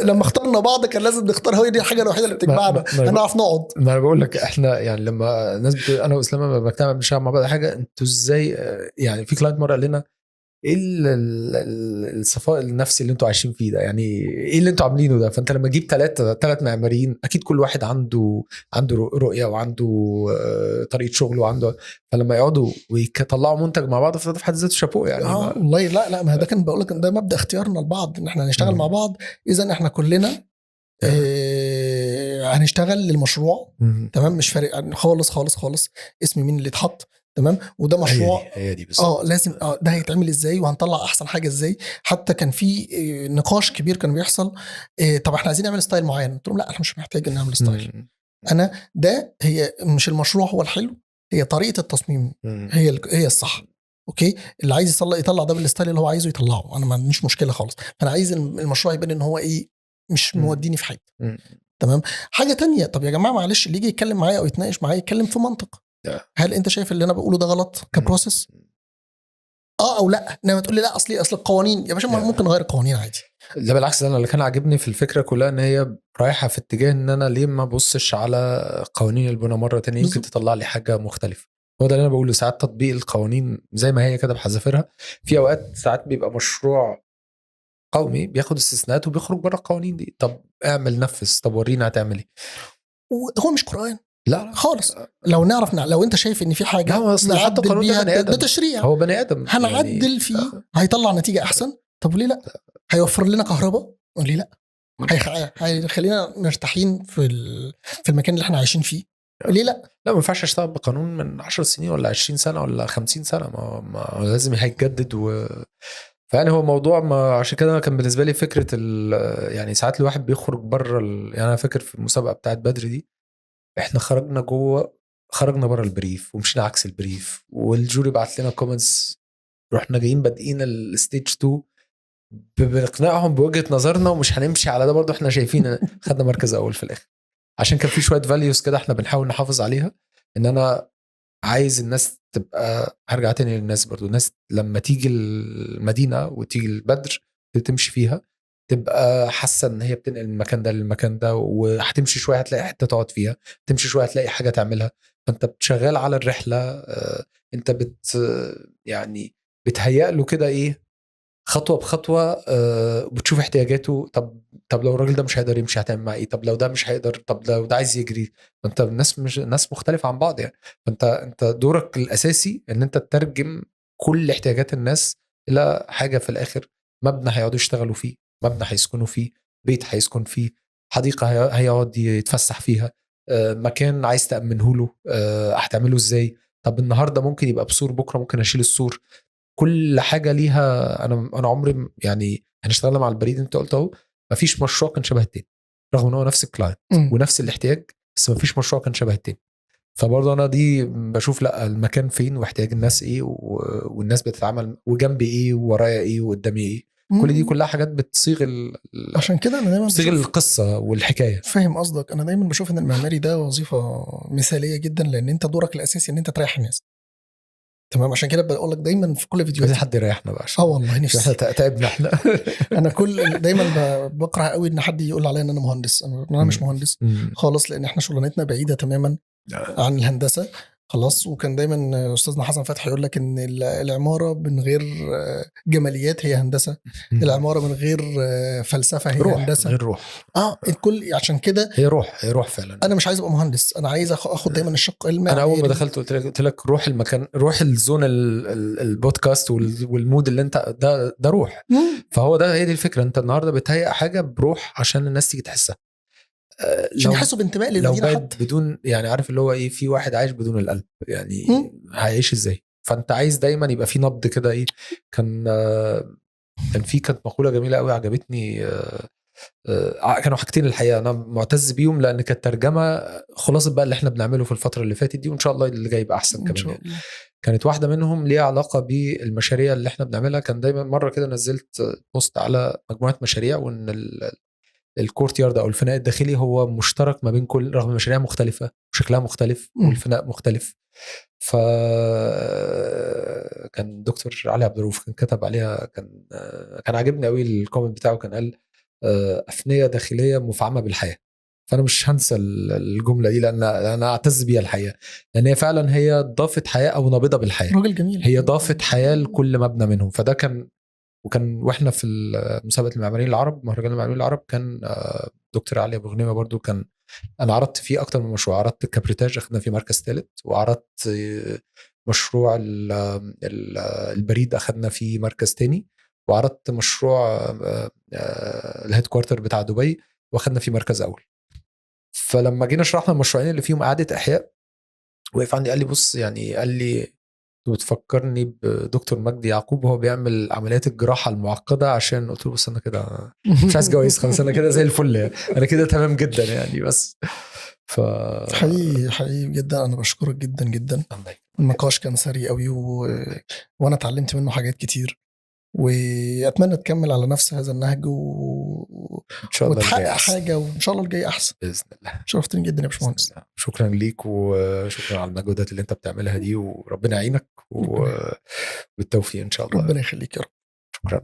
لما اخترنا بعض كان لازم نختار، هو دي الحاجه الوحيده اللي بتجمعنا، هنعرف نقعد. ما انا بقول لك احنا يعني لما الناس انا واسلام لما بنجتمع بنشتغل مع بعض حاجه، انتوا ازاي يعني في كلاينت مره قال لنا ايه الصفاء النفسي اللي انتوا عايشين فيه ده، يعني ايه اللي انتوا عاملينه ده؟ فانت لما تجيب 3 معماريين اكيد كل واحد عنده رؤيه وعنده طريقه شغل وعنده، فلما يقعدوا ويطلعوا منتج مع بعض فده في حد ذاته شابوه يعني. والله لا ما ده كان بقول لك ده مبدا اختيارنا لبعض، ان احنا هنشتغل مع بعض. اذا احنا كلنا هنشتغل للمشروع. تمام، مش فارق خالص خالص خالص اسم مين اللي اتحط. تمام، وده مشروع هي دي لازم ده هيتعمل ازاي وهنطلع احسن حاجه ازاي. حتى كان في نقاش كبير كان بيحصل، طب احنا عايزين نعمل ستايل معين. قلت لهم لا احنا مش محتاج نعمل ستايل. انا ده هي مش المشروع هو الحلو، هي طريقه التصميم هي الصح. اوكي، اللي عايز يطلع ده بالستايل اللي هو عايزه يطلعه، انا ما عنديش مشكله خالص. انا عايز المشروع يبان ان هو ايه، مش موديني في حته. تمام. حاجه تانية، طب يا جماعه معلش اللي يجي يتكلم معايا او يتناقش معايا يتكلم في منطق. هل انت شايف اللي انا بقوله ده غلط كبروسيس او لا؟ انما تقول لي لا اصل القوانين يا باشا ممكن نغير القوانين عادي. لا بالعكس، انا اللي كان عاجبني في الفكره كلها ان هي رايحه في اتجاه ان انا ليه ما ببصش على قوانين البناء مره تانية يمكن تطلع لي حاجه مختلفه. هو ده اللي انا بقوله، ساعات تطبيق القوانين زي ما هي كده بحذافيرها، في اوقات ساعات بيبقى مشروع قومي بياخد استثناءات وبيخرج بره القوانين دي. طب اعمل نفذ، طب ورينا هتعمل ايه. هو مش قرآن لا خالص. لو نعرف لو انت شايف ان في حاجه نعدل بيها ده تشريع، هو بني ادم هنعدل يعني فيه هيطلع نتيجه احسن. طب ليه لا؟ هيوفر لنا كهرباء وليه لا؟ هيخلينا مرتاحين في المكان اللي احنا عايشين فيه ليه لا؟ لا ما ينفعش اشتغل بقانون من 10 سنين ولا 20 سنه ولا 50 سنه، ما لازم هيتجدد فيعني هو موضوع ما. عشان كده كان بالنسبه لي فكره يعني ساعات الواحد بيخرج بره يعني انا فاكر في المسابقه بتاعت بدر دي احنا خرجنا بره البريف ومشينا عكس البريف، والجوري بعت لنا كومنتس، رحنا جايين بادئين الستيج 2 بنقنعهم بوجهه نظرنا ومش هنمشي على ده برضو، احنا شايفين خدنا مركز اول في الاخر عشان كان في شويه فاليوز كده احنا بنحاول نحافظ عليها. ان انا عايز الناس تبقى، هرجع تاني للناس برضو، الناس لما تيجي المدينه وتيجي البدر تمشي فيها تبقى حاسه ان هي بتنقل من المكان ده للمكان ده، وهتمشي شويه هتلاقي حته تقعد فيها، تمشي شويه هتلاقي حاجه تعملها. فانت بتشغل على الرحله، انت يعني بتهيأ له كده ايه خطوه بخطوه، بتشوف احتياجاته. طب طب لو الراجل ده مش هيقدر يمشي هتعمل معاه ايه؟ طب لو ده مش هيقدر، طب لو ده عايز يجري، فانت الناس مش ناس مختلفه عن بعض يعني. فانت دورك الاساسي ان انت تترجم كل احتياجات الناس الى حاجه في الاخر، مبنى هيقعدوا يشتغلوا فيه، مبنى هيسكنوا فيه، بيت هيسكن فيه، حديقه هيقعد يتفسح فيها، مكان عايز تامنه له، هتعمله ازاي؟ طب النهارده ممكن يبقى بسور، بكره ممكن اشيل السور. كل حاجه ليها. انا عمري يعني احنا اشتغلنا مع البريد انت قلت اهو، مفيش مشروع كان شبه التاني، رغم ان هو نفس الكلاينت ونفس الاحتياج، بس مفيش مشروع كان شبه التاني. فبرضه انا دي بشوف لا المكان فين واحتياج الناس ايه والناس بتتعامل وجنبي ايه وورايا ايه وقدامي ايه. كل دي كلها حاجات بتصيغ عشان كده انا دايما بتصيغ القصه والحكايه. فاهم قصدك. انا دايما بشوف ان المعماري ده وظيفه مثاليه جدا، لان انت دورك الاساسي ان انت تريح الناس. تمام. عشان كده بقول لك دايما في كل فيديوهاتي حد يريحنا بقى عشان والله نفسي تعبنا احنا. انا دايما بكره قوي ان حد يقول عليا ان انا مهندس. انا مش مهندس خالص، لان احنا شغلانتنا بعيده تماما عن الهندسه خلاص. وكان دايما استاذنا حسن فتحي يقول لك ان العماره من غير جماليات هي هندسه، العماره من غير فلسفه هي روح هندسه، غير روح. الكل. عشان كده هي روح فعلا. انا مش عايز ابقى مهندس، انا عايز اخد دايما الشق المعماري. انا اول ما دخلت قلت لك روح المكان، روح الزون البودكاست والمود اللي انت ده روح. فهو ده هي دي الفكره، انت النهارده بتهيئ حاجه بروح عشان الناس تيجي تحسها، عشان يحسوا بانتماء للمدينه. حتى بدون يعني عارف اللي هو ايه، في واحد عايش بدون القلب يعني هيعيش ازاي؟ فانت عايز دايما يبقى في نبض كده ايه. كانت مقوله جميله قوي عجبتني. كانوا حاجتين الحقيقه انا معتز بيهم، لان كانت ترجمه خلاص بقى اللي احنا بنعمله في الفتره اللي فاتت دي، وان شاء الله اللي جاي يبقى احسن كمان يعني. كانت واحده منهم ليها علاقه بالمشاريع اللي احنا بنعملها. كان دايما مره كده نزلت بوست على مجموعه مشاريع، وان الكورت يارد او الفناء الداخلي هو مشترك ما بين كل، رغم المشاريع مختلفه وشكلها مختلف والفناء مختلف. ف كان دكتور علي عبد الرؤوف كان كتب عليها، كان عاجبني قوي الكومنت بتاعه. كان قال أفنية داخلية مفعمة بالحياة. فأنا مش هنسى الجملة دي، لأن أنا أعتز بيها الحقيقة، لأن هي فعلا هي ضافت حياة أو نابضة بالحياة. راجل جميل. هي ضافت حياة لكل مبنى منهم. فده كان واحنا في مسابقة المعماريين العرب، مهرجان المعماريين العرب، كان دكتور علي أبو غنيمة برضو كان أنا عرضت فيه أكتر من مشروع. عرضت الكابريتاج أخذنا فيه مركز ثالث، وعرضت مشروع البريد أخذنا فيه مركز تاني، وعرضت مشروع الهيد كوارتر بتاع دبي واخدنا فيه مركز اول. فلما جينا شرحنا المشروعين اللي فيهم اعاده احياء، وقف عندي قال لي بص يعني، قال لي بتفكرني بدكتور مجدي يعقوب وهو بيعمل عمليات الجراحه المعقده. عشان قلت له بص انا كده مش عايز جوايز خلاص، انا كده زي الفل يعني، انا كده تمام جدا يعني. بس حقيقي جدا انا بشكرك جدا جدا. النقاش كان سريع قوي وانا اتعلمت منه حاجات كتير، واتمنى تكمل على نفس هذا النهج وتحقق حاجه، وان شاء الله الجاي احسن باذن الله. شرفتني جدا يا باشمهندس. شكرا ليك، وشكرا على المجهودات اللي انت بتعملها دي، وربنا يعينك وبالتوفيق ان شاء الله. ربنا يخليك يا رب. شكرا.